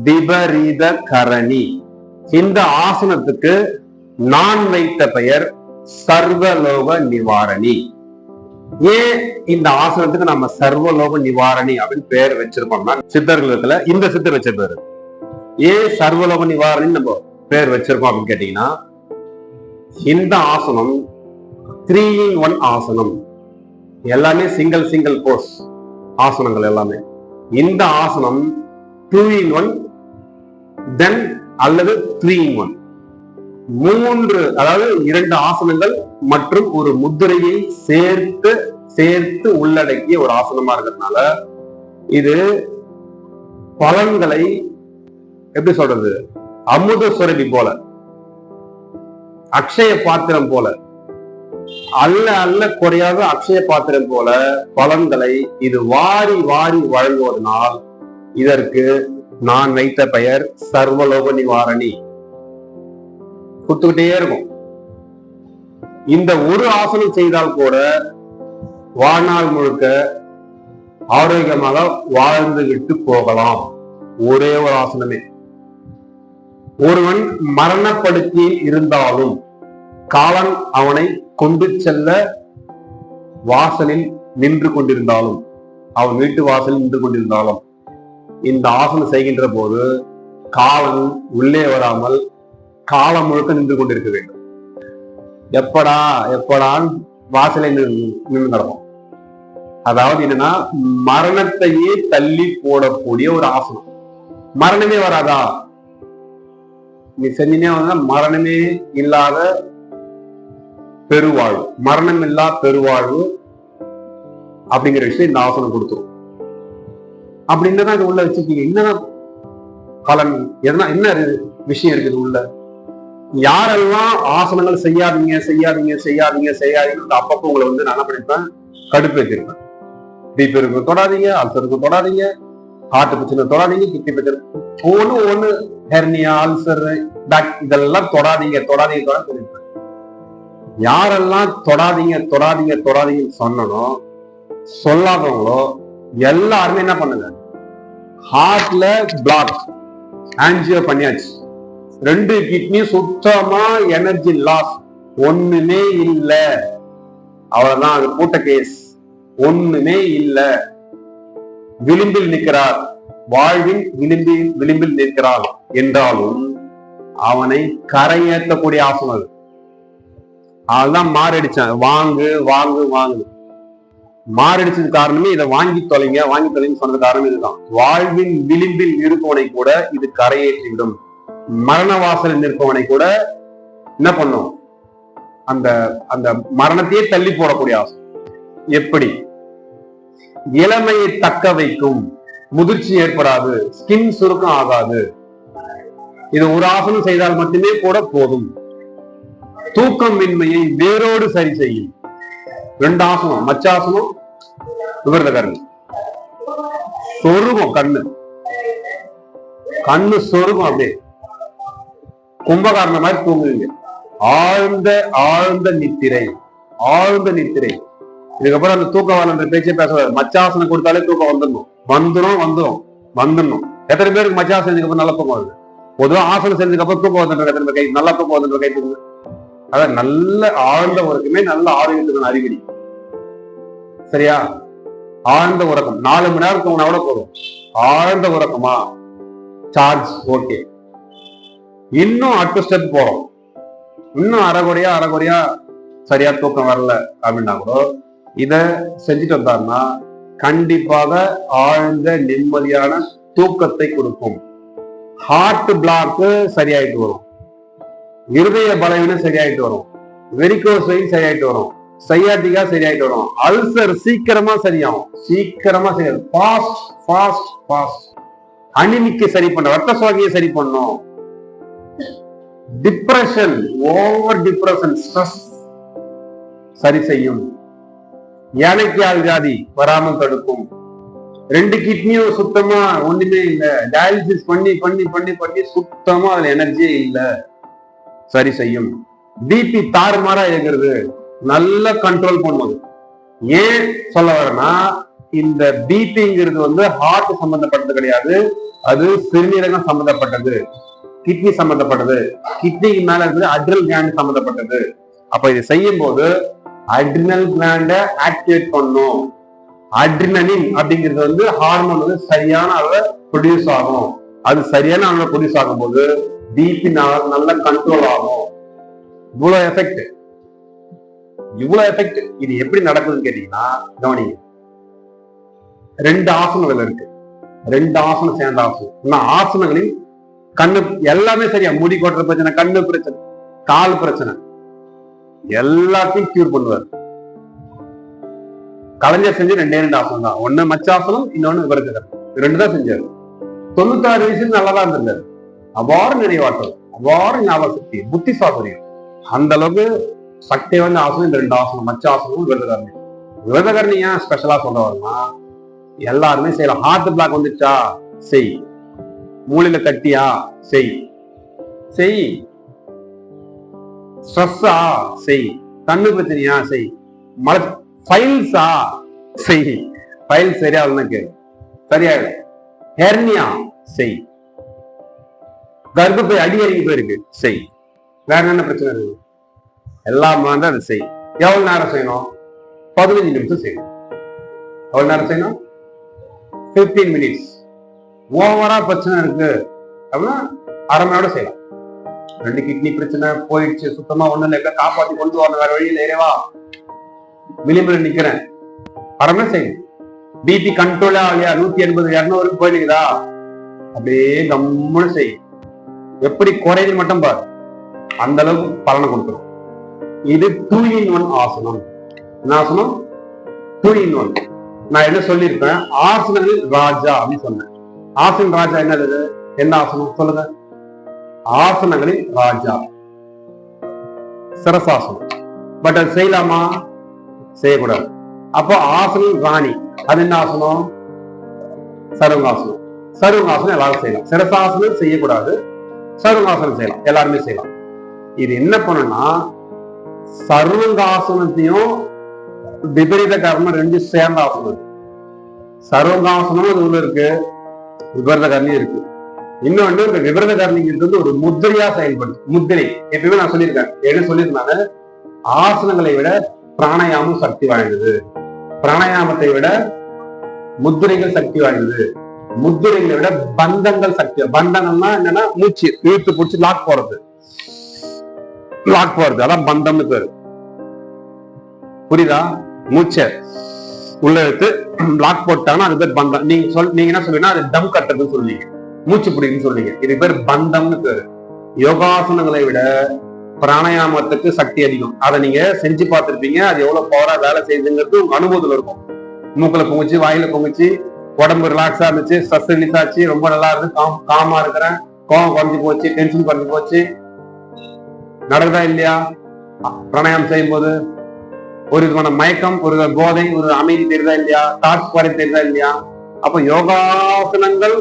விபரீத கரணி. இந்த ஆசனத்துக்கு நான் வைத்த பெயர் சர்வலோக நிவாரணி. ஏன் இந்த ஆசனத்துக்கு நம்ம சர்வலோக நிவாரணி அப்படின்னு பேர் வச்சிருக்கோம்னா, சித்தர்களுக்குல இந்த சித்தர் வச்ச பேரு. ஏன் சர்வலோக நிவாரணி நம்ம பேர் வச்சிருக்கோம் அப்படின்னு கேட்டீங்கன்னா, இந்த ஆசனம் 3-in-1 ஆசனம். எல்லாமே சிங்கிள் போஸ் ஆசனங்கள் எல்லாமே. இந்த ஆசனம் 2-in-1 தென் அல்லது 3-in-1, 3, அதாவது 2 ஆசனங்கள் மற்றும் ஒரு முத்திரையை சேர்த்து உள்ளடக்கிய ஒரு ஆசனமா இருக்கிறதுனால இது பலன்களை எப்படி சொல்றது, அமுத சுரபி போல, அக்ஷய பாத்திரம் போல, அல்ல குறையாத அக்ஷய பாத்திரம் போல பலன்களை இது வாரி வழங்குவதனால் இதற்கு நான் வைத்த பெயர் சர்வலோக நிவாரணி. குத்துக்கிட்டே இருக்கும். இந்த ஒரு ஆசனம் செய்தால் கூட வாழ்நாள் முழுக்க ஆரோக்கியமாக வாழ்ந்து விட்டு போகலாம். ஒரே ஒரு ஆசனமே. ஒருவன் மரணப்படுத்தி இருந்தாலும் காலன் அவனை கொண்டு செல்ல வாசலில் நின்று கொண்டிருந்தாலும், அவன் வீட்டு வாசலில் நின்று கொண்டிருந்தாலும் இந்த ஆசனம் செய்கின்ற போது காலன் உள்ளே வராமல் காலம் முழுக்க நின்று கொண்டிருக்க வேண்டும். எப்படான்னு வாசலை நின்று கிடக்கும். அதாவது என்னன்னா, மரணத்தையே தள்ளி போடக்கூடிய ஒரு ஆசனம். மரணமே வராதா நீ செஞ்சினே வந்தா, மரணமே இல்லாத பெருவாழ்வு, மரணம் இல்லா பெருவாழ்வு அப்படிங்கிற விஷயம் இந்த ஆசனம் கொடுத்துரும். அப்படின்னு இது உள்ள வச்சிருக்கீங்க. என்ன பலன், என்ன விஷயம் இருக்குது உள்ள? யாரெல்லாம் ஆசனங்கள் செய்யாதீங்க அப்பப்போ உங்களை வந்து நான் படிப்பேன், கடுப்பு வச்சிருப்பேன். பிபி இருக்கு தொடாதீங்க, அல்சருக்கு தொடாதீங்க, ஹார்ட் பிரச்சனை தொடாதீங்க, கிட்னி பிரச்சனை, ஒண்ணு ஹெர்னியா, அல்சர், பேக், இதெல்லாம் தொடாதீங்க சொல்லிருப்பேன். யாரெல்லாம் தொடாதீங்கன்னு சொன்னனோ சொல்லாதவங்களோ எல்லாருமே என்ன பண்ணுங்க, ஹார்ட்ல பிளாக், ஆன்ஜியோ பண்ணியாச்சு, 2 கிட்னி சுத்தமா எனர்ஜி லாஸ், ஒண்ணுமே இல்ல, அவ்வளவுதான், அது கூட்ட கேஸ், ஒண்ணுமே இல்ல, விளிம்பில் நிற்கிறார், வாழ்வின் விளிம்பில் நிற்கிறார் என்றாலும் அவனை கரையேற்றக்கூடிய ஆசனம் அது. அதுதான் மாரடிச்சேன், வாங்கு மாரடிச்சது காரணமே இதை வாங்கி தொலைங்க சொன்னது காரணம் இதுதான். வாழ்வின் விளிம்பில் இருப்பவனை கூட இது கரையேற்றிவிடும். மரண வாசலில் நிற்பவனை கூட என்ன பண்ணும், அந்த மரணத்தையே தள்ளி போடக்கூடிய ஆசனம். எப்படி? இளமையை தக்க வைக்கும், முதிர்ச்சி ஏற்படாது, ஸ்கின் சுருக்கம் ஆகாது. இது ஒரு ஆசனம் செய்தால் மட்டுமே கூட போதும். தூக்கமின்மையை வேரோடு சரி செய்யும். 2 ஆசனம், மச்சாசனம், விவரதகரணி. சொருகும் கண்ணு சொருகும், அப்படியே கும்பகாரண மாதிரி தூங்குவீங்க. ஆழ்ந்த நித்திரை. இதுக்கப்புறம் அந்த தூக்கம் வரன்ற பேச்சே பேச, மச்சாசனம் கொடுத்தாலே தூக்கம் வந்துடும். எத்தனை பேருக்கு மச்சாசனம் செஞ்சதுக்கு நல்ல தூக்கம் வருது? பொதுவா ஆசனம் செஞ்சதுக்கு அப்புறம் தூக்கம் வந்துட்டு எத்தனை பேர் கை நல்லா தூக்கம் வந்துட்டு கை தூங்க. அதான் நல்ல ஆழ்ந்த உறக்கமே நல்ல ஆரோக்கியத்துக்கான அறிகுறி. சரியா? ஆழ்ந்த உறக்கம் 4 மணி நேரம் தூங்கினா கூட போதும். ஆழ்ந்த உறக்கமா, சார்ஜ் ஓகே. இன்னும் அடுத்த ஸ்டெப் போறோம். இன்னும் அரைகுறையா சரியா தூக்கம் வரல அப்படின்னா கூட இத செஞ்சுட்டு வந்தாருன்னா கண்டிப்பாக ஆழ்ந்த நிம்மதியான தூக்கத்தை கொடுக்கும். ஹார்ட் பிளாக் சரியாயிட்டு வரும், இருதய பலவீனம் சரியாயிட்டு வரும், வெரிகோஸ் வெயின் சரியாயிட்டு வரும், சையாட்டிகா சரியாயிட்டு வரும், அல்சர் சீக்கிரமா சரியாகும். ஃபாஸ்ட். அனிமிக்கு சரி பண்ண, ரத்த சோகையை சரி பண்ணும். டிப்ரெஷன், ஓவர் டிப்ரெஷன், ஸ்ட்ரெஸ் சரி செய்யும். யானைக்கால் வியாதி வராமல் தடுக்கும். 2 கிட்னியும் சுத்தமா ஒண்ணுமே இல்லை, டயாலிசிஸ் பண்ணி சுத்தமா அதுல எனர்ஜியே இல்லை, சரி செய்யும். பிபி தாறுமாறா இருக்கிறது நல்ல கண்ட்ரோல் பண்ணுவது. ஏன் சொல்ல வரேன்னா, இந்த பிபிங்கிறது வந்து ஹார்ட் சம்பந்தப்பட்டது கிடையாது, அது சிறுநீரகம் சம்பந்தப்பட்டது, கிட்னி சம்பந்தப்பட்டது, கிட்னிக்கு மேல இருக்கிறது அட்ரினல் கிளாண்ட் சம்பந்தப்பட்டது. அப்ப இது செய்யும் போது அட்ரினல் கிளாண்ட ஆக்டிவேட் பண்ணும். அட்ரினலின் அப்படிங்கிறது வந்து ஹார்மோன் வந்து சரியான அளவு ப்ரொடியூஸ் ஆகும். அது சரியான அளவு ப்ரொடியூஸ் ஆகும் போது பிபி நல்ல கண்ட்ரோல் ஆகும். இவ்வளவு எஃபெக்ட், இவ்வளவு எஃபெக்ட். இது எப்படி நடக்குதுன்னு கேட்டீங்கன்னா, கவனிங்க, 2 ஆசனங்கள் இருக்கு, 2 ஆசனம் சேர்ந்த ஆசனம். ஆசனங்களில் கண்ணு எல்லாமே சரியா, முடி கொட்டுற பிரச்சனை, கண்ணு பிரச்சனை, கால் பிரச்சனை, எல்லாத்தையும் கியூர் பண்ணுவார். கலைஞர் செஞ்சு 2 ஆசனம் தான். ஒண்ணு மச்சாசனம், இன்னொன்னு விபரீதம். 2 தான் செஞ்சாரு. 96 வயசுல நல்லாதான் இருந்தாரு. அவ்வாறு நிறைவாட்டம், அவ்வாறு ஞாபக சக்தி, புத்தி சாதுரியம், அந்த அளவுக்கு சக்தி வந்து ஆசனம். இந்த 2 ஆசனம், மச்சாசனம், விரதகரணி. விரதகரணி ஏன் ஸ்பெஷலா சொல்றவங்கன்னா, எல்லாருமே செய்யலாம். ஹார்ட் பிளாக் வந்துச்சா செய், மூளையில கட்டியா செய், செய், ஸ்ட்ரெஸ்ஸா செய், கண்ணு பிரச்சனையா செய், ஃபைல்ஸா செய், ஃபைல் சரியாகலன்னு சரியாயிடும், ஹெர்னியா செய், கர்ப்பப்பை அடியறிக்கு போயிருக்கு செய், வேற என்ன பிரச்சனை இருக்கு, எல்லாம் வந்து அதை செய். எவ்வளவு நேரம் செய்யணும்? 15 நிமிஷம் செய்யணும். எவ்வளவு நேரம் செய்யணும்? 15 மினிட்ஸ். ஓவரா பிரச்சனை இருக்கு அப்படின்னா அரை மணி நேரம் செய்யலாம். 2 கிட்னி பிரச்சனை போயிடுச்சு, சுத்தமா ஒண்ணு இல்லை, காப்பாத்தி கொண்டு வரணும், வேற வழியில் ஏறவா விளிம்புல நிக்கிறேன், அரை மணி நேரம் செய்யணும். பிபி கண்ட்ரோலா இல்லையா? 180 200 போயிருக்குதா? அப்படியே கம்முன்னு செய்யும். எப்படி குறையுது மட்டும் பாரு, அந்த அளவுக்கு பலனை கொடுக்கணும். இது 2 in 1 ஆசனம். என்ன ஆசனம்? 2 in 1. நான் என்ன சொல்லியிருப்பேன்? ஆசனங்களில் ராஜா அப்படின்னு சொன்னேன். ஆசன ராஜா என்னது? என்ன ஆசனம் சொல்லுங்க? ஆசனங்களில் ராஜா சிரசாசனம். பட் அது செய்யலாமா? செய்யக்கூடாது. அப்போ ஆசனம் ராணி, அது என்ன ஆசனம்? சர்வங்காசனம். சர்வங்காசனம் எல்லாரும் செய்யலாம். சிரசாசனம் செய்யக்கூடாது, சர்வங்காசனம் செய்யலாம், எல்லாருமே செய்யலாம். இது என்ன பண்ணுன்னா, சர்வங்காசனத்தையும் விபரீத கர்மம் 2 சேர்ந்த ஆசனம். சர்வங்காசனமும் அது உள்ள இருக்கு, விபரீத கர்ணியும் இருக்கு. இன்னொன்று, இந்த விபரீத கர்ணிங்கிறது வந்து ஒரு முத்திரையா செயல்படும். முத்திரை எப்பயுமே நான் சொல்லியிருக்கேன், என்ன சொல்லியிருந்தாங்க, ஆசனங்களை விட பிராணாயாமம் சக்தி வாய்ந்தது, பிராணாயாமத்தை விட முத்திரைகள் சக்தி வாய்ந்தது, முத்திரைகளை விட பந்தங்கள் சக்தி. பந்தங்கள்னா என்னன்னா, மூச்சு இழுத்து பிடிச்சி லாக் போறது, லாக் போறது, அதான் பந்தம்னு பேரு. புரியுதா? மூச்சை உள்ள எடுத்து லாக் போட்டாங்கன்னா அது பேர் பந்தம். நீங்க என்ன சொல்லுவீங்கன்னா, அது டம் கட்டுறதுன்னு சொல்லுவீங்க, மூச்சு பிடிக்குன்னு சொல்லுவீங்க. இது பேர் பந்தம்னு பேரு. யோகாசனங்களை விட பிராணாயாமத்துக்கு சக்தி அதிகம். அதை நீங்க செஞ்சு பார்த்திருப்பீங்க. அது எவ்வளவு பவரா வேலை செய்யுதுங்கிறது உங்க அனுபவத்துல இருக்கும். மூக்குல பொங்குச்சு, வாயில பொங்குச்சு, உடம்பு ரிலாக்ஸா இருந்துச்சு, ஸ்ட்ரெஸ் ரிலீஸ் ஆச்சு, ரொம்ப நல்லா இருக்கு, காமா இருக்கிறேன், கோவம் குறைஞ்சு போச்சு, டென்ஷன் குறைஞ்சு போச்சு. நடக்குதா இல்லையா? பிராணாயாமம் செய்யும் போது ஒரு விதமான மயக்கம், ஒரு போதை, ஒரு அமைதி தெரியுதா இல்லையா? தாட்ஸ் குறை தெரியுதா இல்லையா? அப்ப யோகாசனங்கள்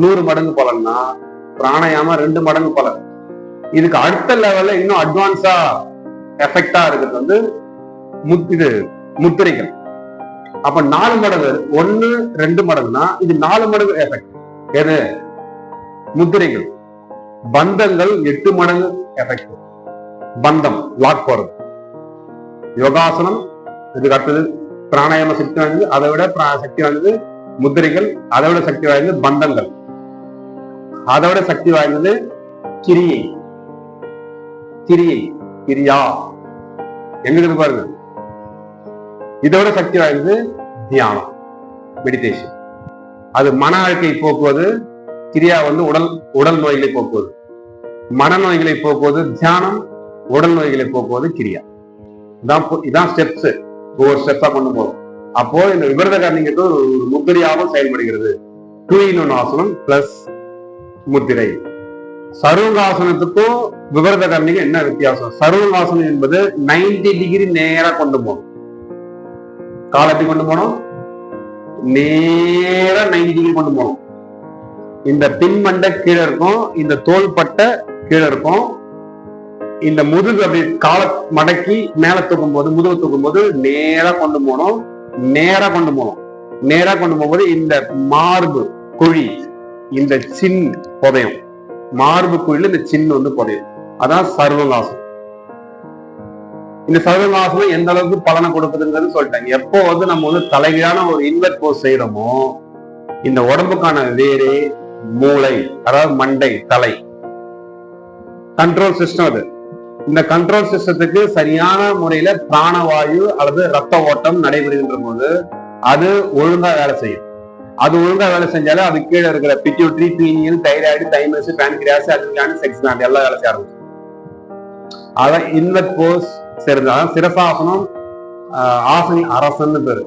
100 மடங்கு பலன்னா பிராணாயாமம் 2 மடங்கு பலன். இதுக்கு அடுத்த லெவல்ல இன்னும் அட்வான்ஸா எஃபெக்டா இருக்கிறது வந்து இது முத்திரைகள். அப்ப 4 மடங்கு, 1 2 மடங்குனா இது 4 மடங்கு எஃபெக்ட். எது? முத்திரைகள். பந்தங்கள் 8 மடங்கு எஃபெக்ட். பந்தம் லாக் போறது. யோகாசனம் இதுக்கு அடுத்தது பிராணாயாம சக்தி வாய்ந்தது, அதை விட சக்தி வாய்ந்தது முத்திரைகள், அதை விட சக்தி வாய்ந்தது பந்தங்கள், அதை விட சக்தி வாய்ந்தது கிரியை. கிரியை, கிரியா எங்க இருக்கு பாருங்க. இதோட சக்தி வாய்ந்தது தியானம், மெடிடேஷன். அது மன அழுக்கை போக்குவது. கிரியா வந்து உடல் நோய்களை போக்குவது, மனநோய்களை போக்குவது தியானம், உடல் நோய்களை போக்குவது கிரியா. இதான் ஸ்டெப்ஸ், ஒவ்வொரு ஸ்டெப்பா கொண்டு போகும். அப்போ இந்த விபரீத கர்ணிங்கிறது ஒரு முத்திரையாகவும் செயல்படுகிறது. 2 in 1 ஆசனம் பிளஸ் முத்திரை. சர்வங்காசனத்துக்கும் விபரீத கர்ணிக்கு என்ன வித்தியாசம்? சர்வங்காசனம் என்பது 90 டிகிரி நேரா கொண்டு போகணும். கால் எப்படி கொண்டு போகணும்? நேரா 90 டிகிரி கொண்டு போகணும். இந்த பின்மண்டை கீழே இருக்கும், இந்த தோள்பட்டை கீழே இருக்கும், இந்த முதுகு அப்படி கால மடக்கி மேல தூக்கும் போது, முதுகு தூக்கும் போது நேரா கொண்டு போகணும், நேரா கொண்டு போகணும். நேரா கொண்டு போகும்போது இந்த மார்பு குழி, இந்த சின் புதையும். மார்பு குழியில இந்த சின் வந்து புதையும். அதான் சர்வங்காசனம். இந்த சர்வங்காசனம் எந்த அளவுக்கு பலனை கொடுக்குதுங்கிறது சொல்லிட்டாங்க. எப்போ வந்து நம்ம வந்து தலைகீழான ஒரு இன்வெர்ட் போஸ் செய்யறோமோ, இந்த உடம்புக்கான வேறு மூளை, அதாவது மண்டை, தலை, கண்ட்ரோல் சிஸ்டம் அது. இந்த கண்ட்ரோல் சிஸ்டத்துக்கு சரியான முறையில பிராணவாயு அல்லது ரத்த ஓட்டம் நடைபெறுகின்ற போது அது ஒழுங்கா வேலை செய்யும். அது ஒழுங்கா வேலை செஞ்சாலே அது கீழே இருக்கிற pituitary, pineal, thyroid, thymus, pancreas, adrenaline, sex gland எல்லாம் வேலை செய்ய ஆரம்பிச்சு. அதான் இன்வெர்ட் போஸ் செய்யறது. சிரசாசனம் ஆசனி அரசன்னு பேரு.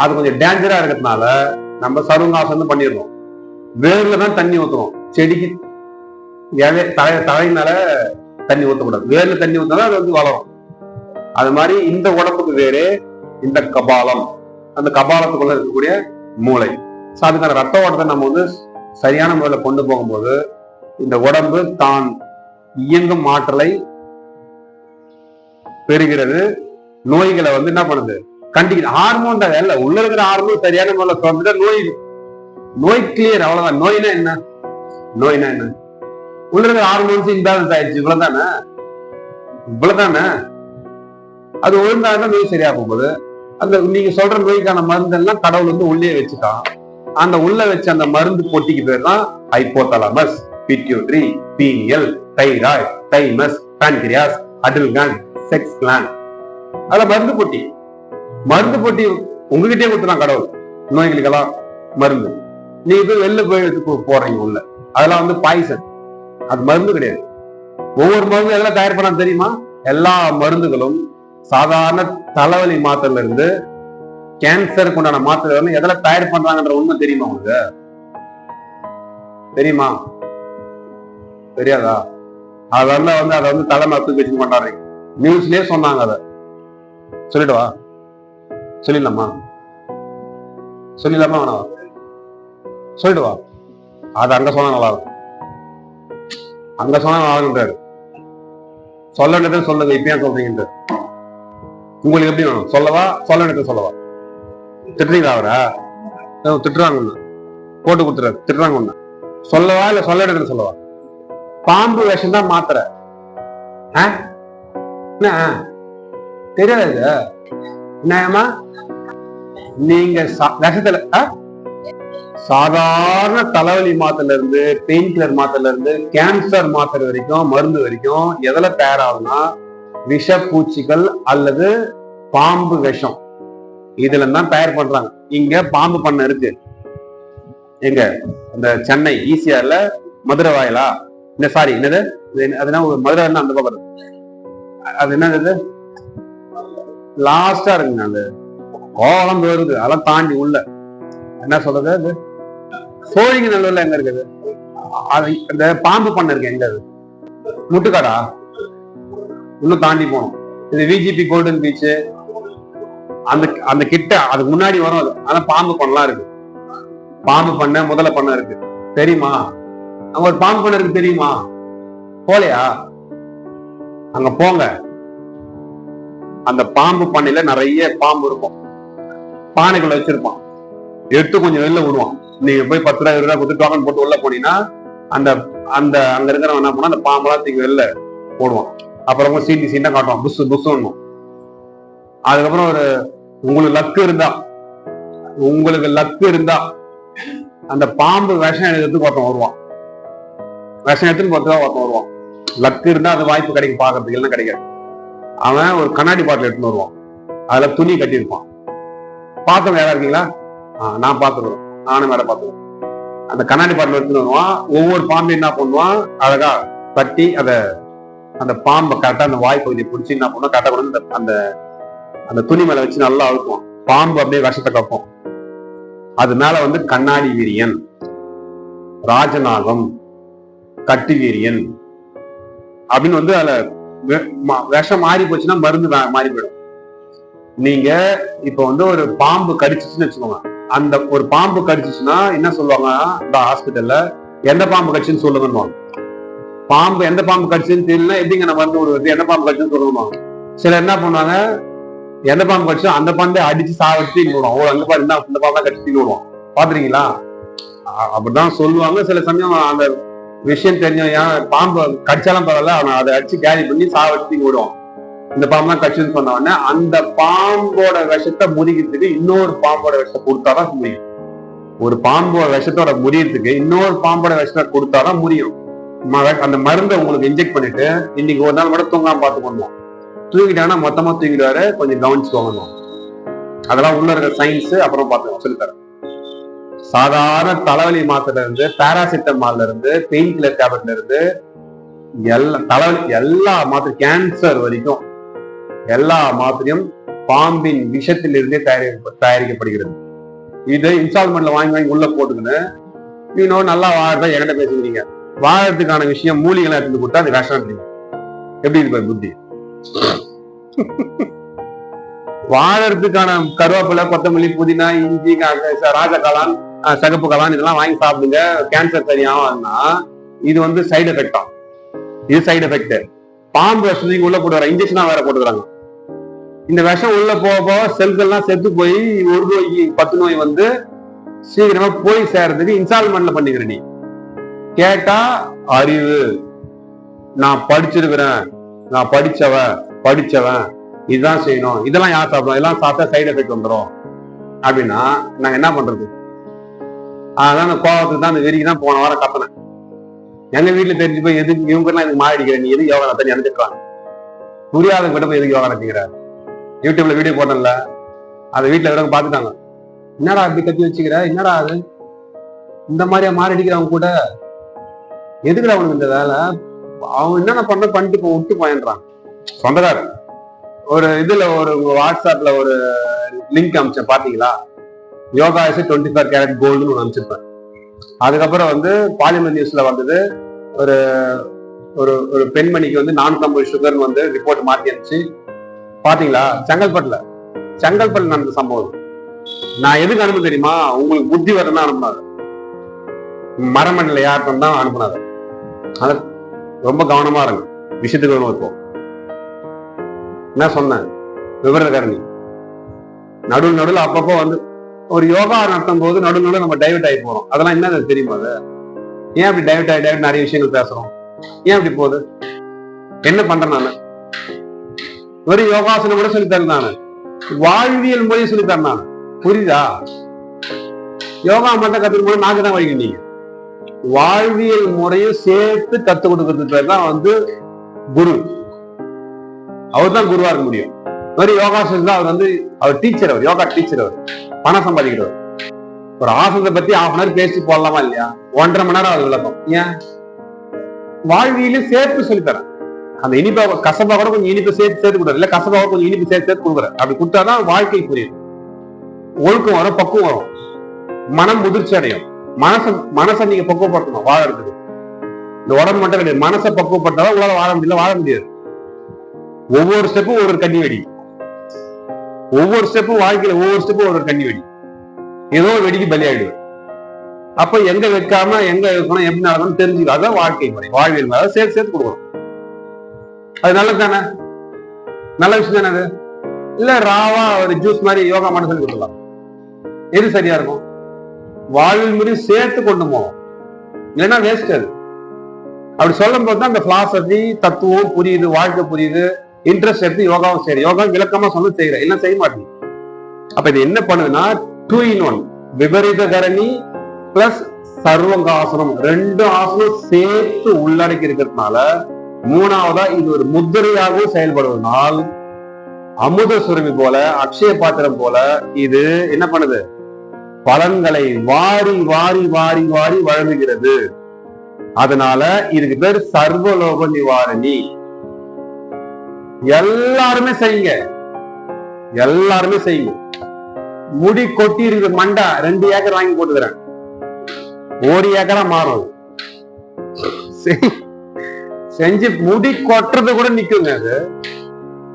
அது கொஞ்சம் டேஞ்சரா இருக்கிறதுனால நம்ம சருங்காசனம் பண்ணிடுறோம். வேர்ல தான் தண்ணி ஊத்துறோம். செடிக்கு தலையினால தண்ணி ஊற்றக்கூடாது. வேர்ல தண்ணி ஊத்தினா அது வந்து வளரும். அது மாதிரி இந்த உடம்புக்கு வேறு இந்த கபாலம், அந்த கபாலத்துக்குள்ள இருக்கக்கூடிய மூளை. அதுக்கான ரத்த ஓட்டத்தை நம்ம வந்து சரியான முறையில கொண்டு போகும்போது இந்த உடம்பு தான் இயங்கும் ஆற்றலை பெறுகிறது. நோய்களை வந்து என்ன பண்ணுது, கண்டிக்குது. ஹார்மோன் தான் இல்ல, உள்ள இருக்கிற ஹார்மோன் சரியான முறையில தொடர்ந்துட்டா நோய் கிளியர். அவ்வளவுதான். நோய்னா என்ன? உள்ள இருக்கிற ஹார்மோன்ஸ் இம்பேலன்ஸ் ஆயிடுச்சு, இவ்வளவுதானே. அது ஒழுங்காக நோய் சரியா போகும்போது அந்த நீங்க சொல்ற நோய்க்கான மருந்து எல்லாம் கடவுள் வந்து உள்ளே வச்சுட்டான். அந்த உள்ள வச்ச அந்த மருந்து பொட்டிக்கு பேர் தான் hypothalamus, pituitary, pineal, thyroid, thymus, pancreas, adrenal gland, sex gland. அதுல மருந்து பொட்டி உங்ககிட்டயே கொடுத்துறான் கடவுள். நோய்களுக்கெல்லாம் மருந்து நீங்க போய் வெளில போய் எடுத்து போடுறீங்க உள்ள. அதெல்லாம் வந்து பாய்சன். அது மருந்து கிடையாது. ஒவ்வொரு மருந்து எல்லாம் தயார் பண்ண தெரியுமா? எல்லா மருந்துகளும் சாதாரண தலைவலி மாத்திரைல இருந்து கேன்சருக்கு உண்டான மாத்திரை வந்து எதில் தயார் பண்றாங்கன்ற உண்மை தெரியுமா உங்களுக்கு? தெரியுமா? தெரியாதா? அதெல்லாம் வந்து அதை வந்து தலைமை வச்சு பண்றாங்க. நியூஸ்லயே சொன்னாங்க. அதை சொல்லிடுவா? சொல்லிடலாமா வேணாவா? சொல்லிடுவா? அது அங்க சொன்னா நல்லா இருக்கும். அங்க சொன்னா நல்லா இருக்குன்றாரு. சொல்ல வேண்டியது சொல்லுங்க. இப்ப ஏன் சொல்றீங்க? உங்களுக்கு எப்படி வேணும்? சொல்லவா? சொல்ல வேண்டியது சொல்லவா? திட்டுறீங்களா? அவரா திட்டுறாங்க, போட்டு கொடுத்துறாரு. திட்டுறாங்க ஒண்ணு. சொல்லவா இல்ல சொல்ல வேண்டியது சொல்லவா? பாம்பு விஷம் தான் மாத்திரை. தெரியாது என்னமா? நீங்க விஷத்துல சாதாரண தலைவலி மாத்திரைல இருந்து, பெயின் கில்லர் மாத்திரைல இருந்து, கேன்சர் மாத்திரை வரைக்கும், மருந்து வரைக்கும் எதுல தயாராகும்னா விஷ பூச்சிகள் அல்லது பாம்பு விஷம், இதுல தான் தயார் பண்றாங்க. இங்க பாம்பு பண்ணை இருக்கு. எங்க? இந்த சென்னை ஈசிஆர்ல மதுரை வாயிலா? இந்த சாரி என்னது அதுனா மதுரை அந்த பக்கம் அது என்னது லாஸ்டா இருக்குங்க. அந்த கோலம் வருது, அதெல்லாம் தாண்டி உள்ள என்ன சொல்றது, அது சோழிங்க நல்லூர்ல எங்க இருக்குது? அந்த பாம்பு பண்ணை இருக்கு. எங்க? அது முட்டுக்காடா? இன்னும் தாண்டி போனோம். இது விஜிபி கோல்டன் பீச் அந்த கிட்ட அதுக்கு முன்னாடி வரும். அது ஆனா பாம்பு பண்ணலாம் இருக்கு. பாம்பு பண்ண முதல்ல பண்ண இருக்கு தெரியுமா? அங்க ஒரு பாம்பு பண்ண இருக்கு தெரியுமா? போலையா? அங்க போங்க. அந்த பாம்பு பண்ணையில நிறைய பாம்பு இருக்கும். பானைக்குள்ள வச்சிருப்பான். எடுத்து கொஞ்சம் வெளில விடுவான். நீங்க போய் 10 ரூபாய் 20 ரூபாய் கொடுத்து டோக்கன் போட்டு உள்ள போனீங்கன்னா அந்த அந்த அங்க இருக்கிறவன் என்ன பண்ணா அந்த பாம்பெல்லாம் தூக்கி வெளில போடுவான். அப்புறம் சீண்டா காட்டுவான். புஷ் புஷ்ணும். அதுக்கப்புறம் உங்களுக்கு லக்கு இருந்தா அந்த பாம்பு விஷம் எடுத்து ஒருத்தன் வருவான். விஷம் எடுத்துன்னு 10 ரூபா ஒருத்தன் வருவான். லக்கு இருந்தா அது வாய்ப்பு கிடைக்கும் பாக்குறதுக்கு, எல்லாம் கிடைக்காது. அவன் ஒரு கண்ணாடி பாட்டில் எடுத்துன்னு வருவான். அதுல துணி கட்டியிருப்பான். பார்த்தவங்க யாரா இருக்கீங்களா? நான் பார்த்துருவேன். நானும் வேற பார்த்துருவேன். அந்த கண்ணாடி பாட்டில் எடுத்துன்னு வருவான். ஒவ்வொரு பாம்பு என்ன பண்ணுவான், அழகா கட்டி அந்த பாம்பை கரெக்டா அந்த வாய் பகுதியை பிடிச்சி என்ன பண்ணுவோம், கரெக்டா கொண்டு அந்த துணி மேல வச்சு நல்லா அழுத்துவோம். பாம்பு அப்படியே விஷத்தை கப்போம். அது மேல வந்து கண்ணாடி வீரியன், ராஜநாகம், கட்டு வீரியன் அப்படின்னு வந்து அதுல விஷம் மாறி போச்சுன்னா மருந்து மாறி போயிடும். நீங்க இப்ப வந்து ஒரு பாம்பு கடிச்சிச்சுன்னு வச்சுக்கோங்க. அந்த ஒரு பாம்பு கடிச்சிச்சுன்னா என்ன சொல்லுவாங்க இந்த ஹாஸ்பிட்டல்ல, எந்த பாம்பு கடிச்சுன்னு சொல்லுங்க. பாம்பு எந்த பாம்பு கடிச்சுன்னு தெரியலன்னா எப்படிங்க நம்ம மருந்து விடுவது? எந்த பாம்பு கடிச்சுன்னு சொல்லுங்க. சிலர் என்ன பண்ணுவாங்க, எந்த பாம்பு கடிச்சோம் அந்த பாம்பை அடிச்சு சாவடிச்சு விடுவோம். அந்த பாம்பு இந்த பாம்பு தான் கடிச்சு விடுவோம். பாத்துருக்கீங்களா? அப்படிதான் சொல்லுவாங்க. சில சமயம் அந்த விஷயம் தெரிஞ்சவன் பாம்பு கடிச்சாலும் பரவாயில்ல, அவன் அதை அடிச்சு கேரி பண்ணி சாவடிச்சு விடுவோம். இந்த பாம்பு தான் கடிச்சுன்னு சொன்ன உடனே அந்த பாம்போட விஷத்தை முறிக்கிறதுக்கு இன்னொரு பாம்போட விஷத்தை கொடுத்தாதான் முடியும். ஒரு பாம்போட விஷத்தோட முறியறதுக்கு இன்னொரு பாம்போட விஷத்தை கொடுத்தாதான் முடியும். அந்த மருந்தை உங்களுக்கு இன்ஜெக்ட் பண்ணிட்டு இன்னைக்கு ஒரு நாள் மட்டும் தூங்காம பார்த்து பண்ணுவோம். தூங்கிட்டாங்கன்னா மொத்தமா தூங்கிடுவாரு. கொஞ்சம் கவனிச்சுக்கோங்க. அதெல்லாம் உள்ள இருக்க சயின்ஸ் அப்புறம் பார்த்துக்கோங்க, சொல்லித்தரேன். சாதாரண தலைவலி மாத்திரை இருந்து, பாராசிட்டமால்ல இருந்து, பெயின் கில்லர் டேப்லெட்ல இருந்து எல்லா தலைவலி எல்லா மாத்திரை, கேன்சர் வரைக்கும் எல்லா மாத்திரையும் பாம்பின் விஷத்திலிருந்தே தயாரிக்கப்படுகிறது. இது இன்ஸ்டால்மெண்ட்ல வாங்கி உள்ள போட்டுக்கின்னு இன்னும் நல்லா வாழறதா என்கிட்ட பேசுகிறீங்க. வாழறதுக்கான விஷயம் மூலிகளை எடுத்து கொடுத்தா அது கஷ்டம். எப்படி இருப்பாரு புத்தி? வாழறதுக்கான கருவேப்பிலை, கொத்தமல்லி, புதினா, இஞ்சி, ராஜகாளான், சகப்பு காளான் இதெல்லாம் வாங்கி சாப்பிடுங்க, கேன்சர் சரியாகும்னா இது வந்து சைடு எஃபெக்டா. இது சைடு எஃபெக்ட். பாம்பு விஷத்துக்கு உள்ள போட்டு வர இன்ஜெக்ஷனா வேற போட்டுக்கிறாங்க. இந்த விஷம் உள்ள போக போக செல்கள்லாம் செத்து போய் ஒரு நோய்க்கு 10 நோய் வந்து சீக்கிரமா போய் சேர்றதுக்கு இன்ஸ்டால்மெண்ட்ல பண்ணிக்கிறேன். நீ கேட்டா அறிவு, நான் படிச்சிருக்கிறேன், நான் படிச்சவன் இதுதான் செய்யணும், இதெல்லாம் யார் சாப்பிடும், இதெல்லாம் சாப்பிட்டா சைடு எஃபெக்ட் வந்துடும் அப்படின்னா நாங்க என்ன பண்றது? அதான் அந்த கோபத்துக்கு தான், அந்த வெறிக்கு தான் போன வாரம் கத்தனேன். எங்க வீட்டுல தெரிஞ்சு போய் எதுக்கு இவங்க எல்லாம் எனக்கு மாறிக்கிறேன், நீ எதுக்கு யோகா நடத்தி நினைச்சிருக்காங்க. புரியாத கிட்ட போய் எதுக்கு யோகா நடத்திக்கிற? யூடியூப்ல வீடியோ போட்டல, அதை வீட்டுல இருக்கிறவங்க பாத்துட்டாங்க. என்னடா அப்படி கத்தி வச்சுக்கிற, என்னடா அது இந்த மாதிரியா மாறி அடிக்கிறவங்க கூட, எதுக்குடா அவனுக்கு இந்த வேலை, அவன் என்னென்ன பண்ணிட்டு இப்போ விட்டு போயின்றான். சொந்தக்காரன் ஒரு இதுல ஒரு வாட்ஸ்அப்ல ஒரு லிங்க் அனுப்பிச்சேன், பாத்தீங்களா? யோகா இஸ் 24 கேரட் கோல்டுன்னு ஒன்று அனுப்பிச்சிருப்பேன். அதுக்கப்புறம் வந்து பாலிமர் நியூஸ்ல வந்தது, ஒரு ஒரு ஒரு பெண்மணிக்கு வந்து 450 சுகர்னு வந்து ரிப்போர்ட் மாத்தி அனுப்பிச்சு. பாத்தீங்களா? செங்கல்பட்டு நடந்த சம்பவம். நான் எதுக்கு அனுப்ப தெரியுமா? உங்களுக்கு புத்தி வரணும் அனுப்புனாரு. மரமண்டல யாருக்கும் தான் அனுப்புனாரு. அத ரொம்ப கவனமா இருங்க, விஷயத்துக்கு இருக்கும். என்ன சொன்னேன்? விவரக்காரணி நடுவில் அப்பப்போ வந்து ஒரு யோகா நடத்தும் போது நடுவில் நம்ம டைவர்ட் ஆகி போறோம். அதெல்லாம் என்ன தெரியுமா? அது ஏன் அப்படி டைவர்ட் நிறைய விஷயங்கள் பேசுறோம்? ஏன் அப்படி போகுது? என்ன பண்றேன் நானு? ஒரு யோகாசனம் கூட சொல்லித்தரேன் நானு, வாழ்வியல் முறையை சொல்லித்தரேன் நானு. புரியுதா? யோகா மட்டும் கத்துக்கும் போது நாக்கு தான் வழிங்க. நீங்க வாழ்வியல் முறையும் சேர்த்து கத்துக் கொடுக்கறது பேர் தான் வந்து குரு. அவர் தான் குருவா இருக்க முடியும். ஒரு யோகாசனம் தான் அவர் வந்து, அவர் டீச்சர், அவர் யோகா டீச்சர், அவர் பணம் சம்பாதிக்கிறவர். ஒரு ஆசனத்தை பத்தி 1/2 மணி நேரம் பேசி போடலாமா இல்லையா? 1.5 மணி நேரம் அது விளக்கம். ஏன்? வாழ்வியலையும் சேர்த்து சொல்லித்தரேன். அந்த இனிப்பா கசப்பா கூட கொஞ்சம் இனிப்பு சேர்த்து கொடுக்குற, இல்ல கசப்பா கொஞ்சம் இனிப்பு சேர்த்து கொடுக்குற. அப்படி கொடுத்தாதான் வாழ்க்கை புரியும், ஒழுக்கம் வரும், பக்குவம் வரும், மனம் முதிர்ச்சி அடையும். மனசை நீங்க பக்குவப்படுத்தணும் வாழறதுக்கு. இந்த உடம்பு மட்டும் கிடையாது, மனசை பக்குவப்பட்டாதான் உங்களால வாழ முடியாது. ஒவ்வொரு ஸ்டெப்பும் ஒரு கண்ணி வெடி, ஒவ்வொரு ஸ்டெப்பும் வாழ்க்கையில ஒவ்வொரு ஸ்டெப்பும் ஒரு கண்ணி வெடி. ஏதோ வெடிக்கு பலியாயிடுது. அப்ப எங்க வைக்காம எங்க இருக்கணும், எப்படி நடக்கணும் தெரிஞ்சுக்க. அதான் வாழ்க்கை முறை, வாழ்வியல் முறை. சேர்த்து கொடுக்கணும். அது நல்லது தானே? நல்ல விஷயம் தானே அது? இல்ல ராவா ஒரு ஜூஸ் மாதிரி யோகா பண்ண சொல்லி கொடுக்கலாம். எது சரியா இருக்கும்? வாழ்வியல் முறை சேர்த்து கொண்டு போவோம், இல்லைன்னா வேஸ்ட். அது அப்படி சொல்லும் போது தான் அந்த பிலாசபி தத்துவம் புரியுது, வாழ்க்கை புரியுது, இன்ட்ரெஸ்ட் எடுத்து யோகாவும் சரி. யோகா விளக்கமா சொல்ல செய்யற, இல்ல செய்ய மாட்டேங்க. அப்ப இது என்ன பண்ணுதுன்னா 2 in 1, விபரீத கரணி பிளஸ் சர்வங்காசனம், 2 ஆசனம் சேர்த்து உள்ளடக்கி இருக்கிறதுனால, 3ஆவதா இது ஒரு முத்திரையாகவும் செயல்படுவதனால் அமுத சுரபி போல, அக்ஷய பாத்திரம் போல இது என்ன பண்ணுது? பலன்களை வாரி வாரி வாரி வாரி வழங்குகிறது. அதனால இதுக்கு பேர் சர்வலோக நிவாரணி. எல்லாருமே செய்யுங்க, எல்லாருமே செய்யுங்க. முடி கொட்டி இருக்கு மண்டா, 2 ஏக்கர் வாங்கி போட்டுக்கிறேன், 1 ஏக்கரா மாறும். செஞ்சு முடி கொட்டுறது கூட நிக்குங்க. அது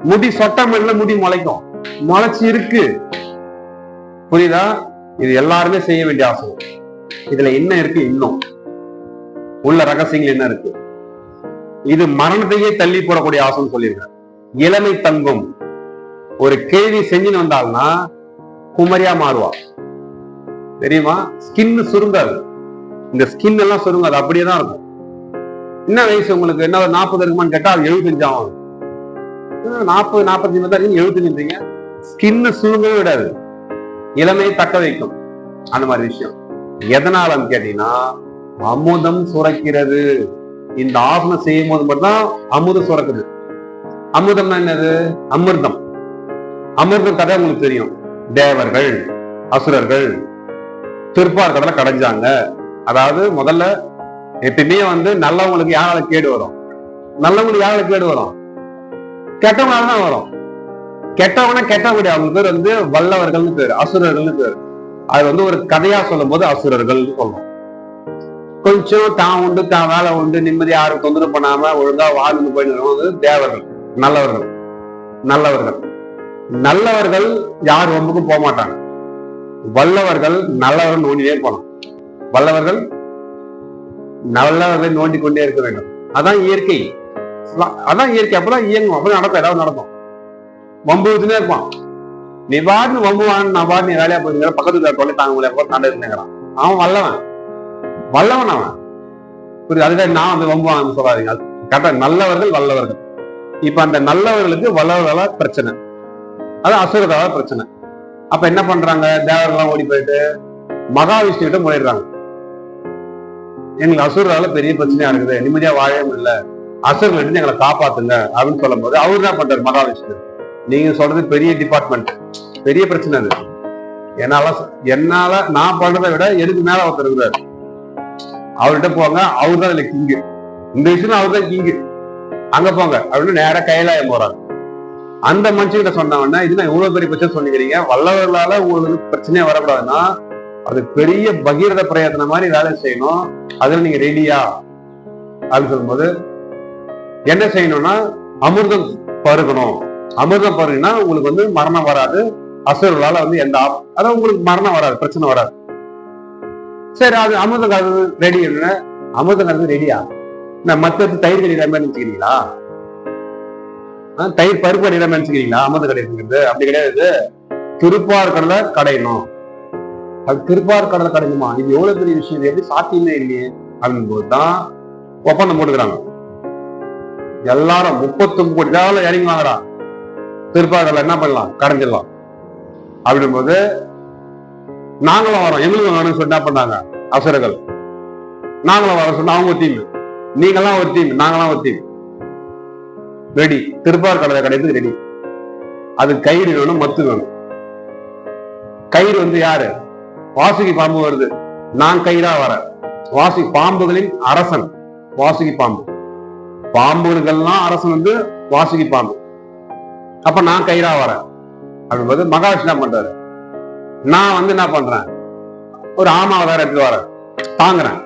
முடி சொட்ட மண்ணில் முடி முளைக்கும், முளைச்சு இருக்கு. புரியுதா? இது எல்லாருமே செய்ய வேண்டிய ஆசனம். இதுல என்ன இருக்கு, இன்னும் உள்ள ரகசியங்கள் என்ன இருக்கு? இது மரணத்தையே தள்ளி போடக்கூடிய ஆசனம் சொல்லியிருக்காரு. இளமை தங்கும், ஒரு கேள்வி செஞ்சுன்னு வந்தாள்னா குமரியா மாறுவா. தெரியுமா? ஸ்கின் சுருங்காது, இந்த ஸ்கின் எல்லாம் சுருங்காது, அப்படியே தான் இருக்கும். என்ன வயசு உங்களுக்கு? என்ன 40 இருக்குமான்னு கேட்டா அது 75 ஆகும். 40 45 தான் 75. ஸ்கின் சுருங்கவே விடாது, இளமையை தக்க வைக்கும். அந்த மாதிரி விஷயம் எதனாலன்னு கேட்டீங்கன்னா அமுதம் சுரக்கிறது. இந்த ஆசனம் செய்யும் போது மட்டும்தான் அமுதம் சுரக்குது. அமுதம்னா என்னது? அமிர்தம். அமிர்தம் கதை உங்களுக்கு தெரியும். தேவர்கள், அசுரர்கள் திருப்பார் கடலை கடைஞ்சாங்க. அதாவது முதல்ல எப்பயுமே நல்லவங்களுக்கு யாரால கேடு வரும்? நல்லவங்களுக்கு யாரால கேடு வரும்? கெட்டவங்களால தான் வரும். கெட்டவங்கன்னா கெட்டவங்க அவங்க பேர் வல்லவர்கள்னு பேரு, அசுரர்கள்னு பேரு. அது ஒரு கதையா சொல்லும் போது அசுரர்கள் சொல்லும். கொஞ்சம் தான் உண்டு, தான் வேலை உண்டு, நிம்மதி யாரும் தொந்தரவு பண்ணாம ஒழுங்கா வாழ்ந்து போயிட்டு தேவர்கள், நல்லவர்கள். நல்லவர்கள் நல்லவர்கள் யார் ஒம்புக்கும் போக மாட்டாங்க. வல்லவர்கள் நல்லவர்கள் நோண்டினே போனோம். வல்லவர்கள் நல்லவர்களை நோண்டி கொண்டே இருக்க வேண்டும். அதான் இயற்கை. அதான் இயற்கை. அப்பதான் இயங்கும், அப்பதான் நடக்கும், ஏதாவது நடக்கும். வம்புதுன்னே இருப்பான். நீ பாட்டு வம்புவான், நான் பாட்டு நீ வேலையா போயிருங்க, பக்கத்துல தொலை தாங்க முடியாது தாண்ட இருந்தேங்கிறான். அவன் வல்லவன், வல்லவன் அவன். புரியுது? அதுக்காக நான் வம்புவான்னு சொல்லாதீங்க. கரெக்டா? நல்லவர்கள் வல்லவர்கள். இப்ப அந்த நல்லவர்களுக்கு வல்லவர்களால பிரச்சனை, அது அசுரர்களால பிரச்சனை. அப்ப என்ன பண்றாங்க? தேவர்கள்லாம் ஓடி போயிட்டு மகாவிஷ்ணு கிட்ட முறையிடுறாங்க. எங்களுக்கு அசுரர்களால பெரிய பிரச்சனையா இருக்குது, நிம்மதியா வாழவே முடியல, அசுரர்கள் இருந்து எங்களை காப்பாத்துங்க அப்படின்னு சொல்லும் போது அவரு என்ன பண்றாரு? மகாவிஷ்ணு, நீங்க சொல்றது பெரிய டிபார்ட்மெண்ட், பெரிய பிரச்சனை அது. என்னால நான் பண்றதை விட எதுக்கு மேல ஒருத்தர் இருக்கிறாரு, அவர்கிட்ட போங்க, அவரு தான் இதுல கிங்கு. இந்த விஷயம் அவர் தான் கிங்கு, அங்க போங்க அப்படின்னு நேரம் கைலாயம் போறாரு. அந்த மனுஷங்கிட்ட சொன்னவொன்னா, இது நான் இவ்வளவு பெரிய பிரச்சனை சொல்லிக்கிறீங்க, வல்லவர்களால உங்களுக்கு பிரச்சனையா வரக்கூடாதுன்னா அது பெரிய பகீரத பிரயத்தன மாதிரி வேலை செய்யணும், அதுல நீங்க ரெடியா அப்படின்னு சொல்லும்போது என்ன செய்யணும்னா அமிர்தம் பருகணும். அமிர்தம் பருகினா உங்களுக்கு மரணம் வராது, அசுரர்களால எந்த அதாவது உங்களுக்கு மரணம் வராது, பிரச்சனை வராது. சரி, அது அமிர்தம் கலந்து ரெடி. அமிர்தம் கலந்து ரெடியா? மத்த தயிர் கறி இல்லாம நினைச்சுக்கிறீங்களா? தயிர் பருப்பு கறி இல்லாம நினைச்சுக்கிறீங்களா? அமிர்தம் கிடையாது, அப்படி கிடையாது. திருப்பார் கடலை கடையணும். அது திருப்பார் கடலை கடையணுமா? இது எவ்வளவு பெரிய விஷயம், எப்படி சாத்தியமே இல்லையே அப்படின் போதுதான் ஒப்பந்தம் போட்டுக்கிறாங்க. எல்லாரும் 39 கோடி ரூபாய் இறங்கி வாங்கடா, திருப்பார் கடலை என்ன பண்ணலாம், கடைஞ்சிடலாம் அப்படின் போது நாங்களும் வரோம், எங்களுக்கும் வேணும்னு சொல்லி என்ன பண்ணாங்க அசுரர்கள். நாங்களும் வரோம் சொன்னா அவங்க ஒரு டீம், நீங்கெல்லாம் ஒரு டீம், நாங்களாம் ஒரு டீம். ரெடி, திருப்பார் கடலை கடைக்கு ரெடி. அது கயிறு வேணும், மத்து வேணும். கயிறு யாரு? வாசுகி பாம்பு வருது, நான் கயிறா வரேன். வாசுகி பாம்புகளின் அரசன் வாசுகி பாம்பு, பாம்புகள்லாம் அரசன் வாசுகி பாம்பு. அப்ப நான் கயிறா வரேன் அப்படின்போது மகாவிஷ்ணு என்ன பண்றாரு? நான் என்ன பண்றேன்? ஒரு ஆமாவை வேற எடுத்து வரேன், தாங்குறேன்.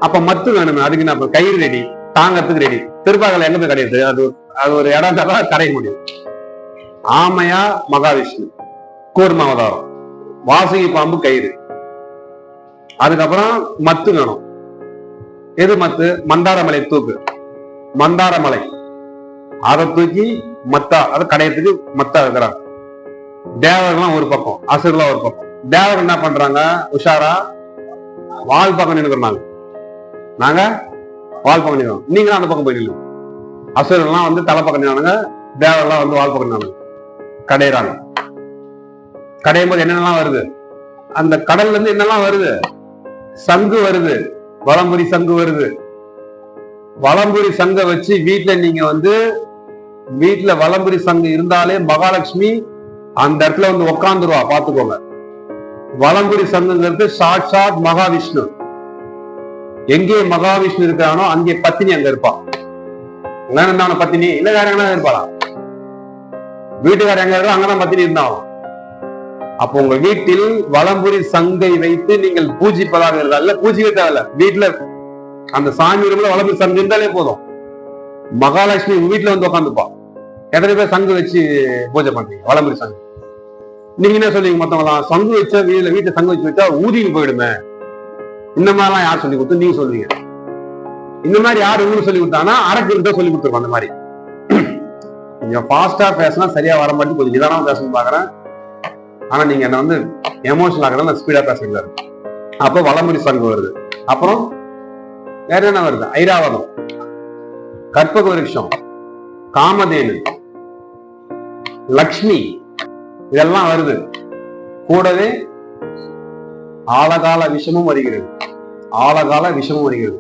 அப்ப மத்து வேணுமே, அதுக்கு என்ன கயிறு ரெடி, தாங்கறதுக்கு ரெடி. திருப்பாகல எங்க போய் கிடையாது, அது ஒரு இடம் தான் கரைய முடியும். ஆமையா மகாவிஷ்ணு கூர்ம அவதாரம், வாசுகி பாம்பு கயிறு. அதுக்கப்புறம் மத்து வேணும். எது மத்து? மந்தாரமலை தூக்கு, மந்தாரமலை அதை தூக்கி மத்தா, அதை கடையத்துக்கு மத்தா இருக்கிறாங்க. தேவர்கள்லாம் ஒரு பக்கம், அசுரர்கள்லாம் ஒரு பக்கம். தேவர்கள் என்ன பண்றாங்க? உஷாரா வால் பக்கம் நின்றுக்கிறாங்க, நாங்க வால் பக்கம் நிற்கிறோம், நீங்களும் அந்த பக்கம் போயிட்டு. அசுரர்கள்லாம் தலை பக்கம் நின்னாங்க, தேவர்கள்லாம் வால் பக்கம் நின்னாங்க. கடையிறாங்க. கடையும் போது என்னென்னலாம் வருது? அந்த கடல்ல இருந்து என்னெல்லாம் வருது? சங்கு வருது, வலம்புரி சங்கு வருது. வலம்புரி சங்க வச்சு வீட்டுல நீங்க வீட்டுல வலம்புரி சங்கு இருந்தாலே மகாலட்சுமி அந்த இடத்துல உட்காந்துருவா, பாத்துக்கோங்க. வலம்புரி சங்குங்கிறது சாட்சாத் மகாவிஷ்ணு. எங்கே மகாவிஷ்ணு இருக்கானோ அங்கே பத்தினி அங்க இருப்பான். பத்தினி இல்ல, வேற எங்கன்னா இருப்பாளா? வீட்டுக்கார எங்க இருக்கோ அங்கதான் பத்தினி இருந்தாலும். அப்போ உங்க வீட்டில் வலம்புரி சங்கை வைத்து நீங்கள் பூஜிப்பதாக இருந்தால பூஜிக்க தேவையில்ல, வீட்டுல அந்த சாமி ரூம்ல வலம்புரி சங்கு இருந்தாலே போதும். மகாலட்சுமி உங்க வீட்டுல உட்காந்துப்பா. எத்தனை பேர் சங்கு வச்சு பூஜை பண்றீங்க? வலம்புரி சங்கு. நீங்க என்ன சொல்றீங்க? மத்தவங்களாம் சங்கு வச்சா வீட்டுல சங்கு வச்சு வச்சா ஊதிக்கு போயிடுமே, இந்த மாதிரிலாம் யார் சொல்லி கொடுத்து நீங்க சொல்றீங்க? இந்த மாதிரி யார் உங்களுக்கு சொல்லி கொடுத்தாங்கன்னா அரக்கு சொல்லி கொடுத்துருக்கோம். அந்த மாதிரி கொஞ்சம் ஃபாஸ்டா பேசினா சரியா வர மாட்டேன், கொஞ்சம் நிதானமா பேசணும்னு பாக்குறேன். ஆனா நீங்க என்ன வந்து எமோஷனல் ஆகிறதா ஸ்பீடா பேசுறாரு. அப்போ வளமுடி சங்கு வருது. அப்புறம் வேற என்ன வருது? ஐராவதம், கற்பக விருட்சம், காமதேனு, லக்ஷ்மி, இதெல்லாம் வருது. கூடவே ஆழகால விஷமும் வருகிறது. ஆழகால விஷமும் வருகிறது.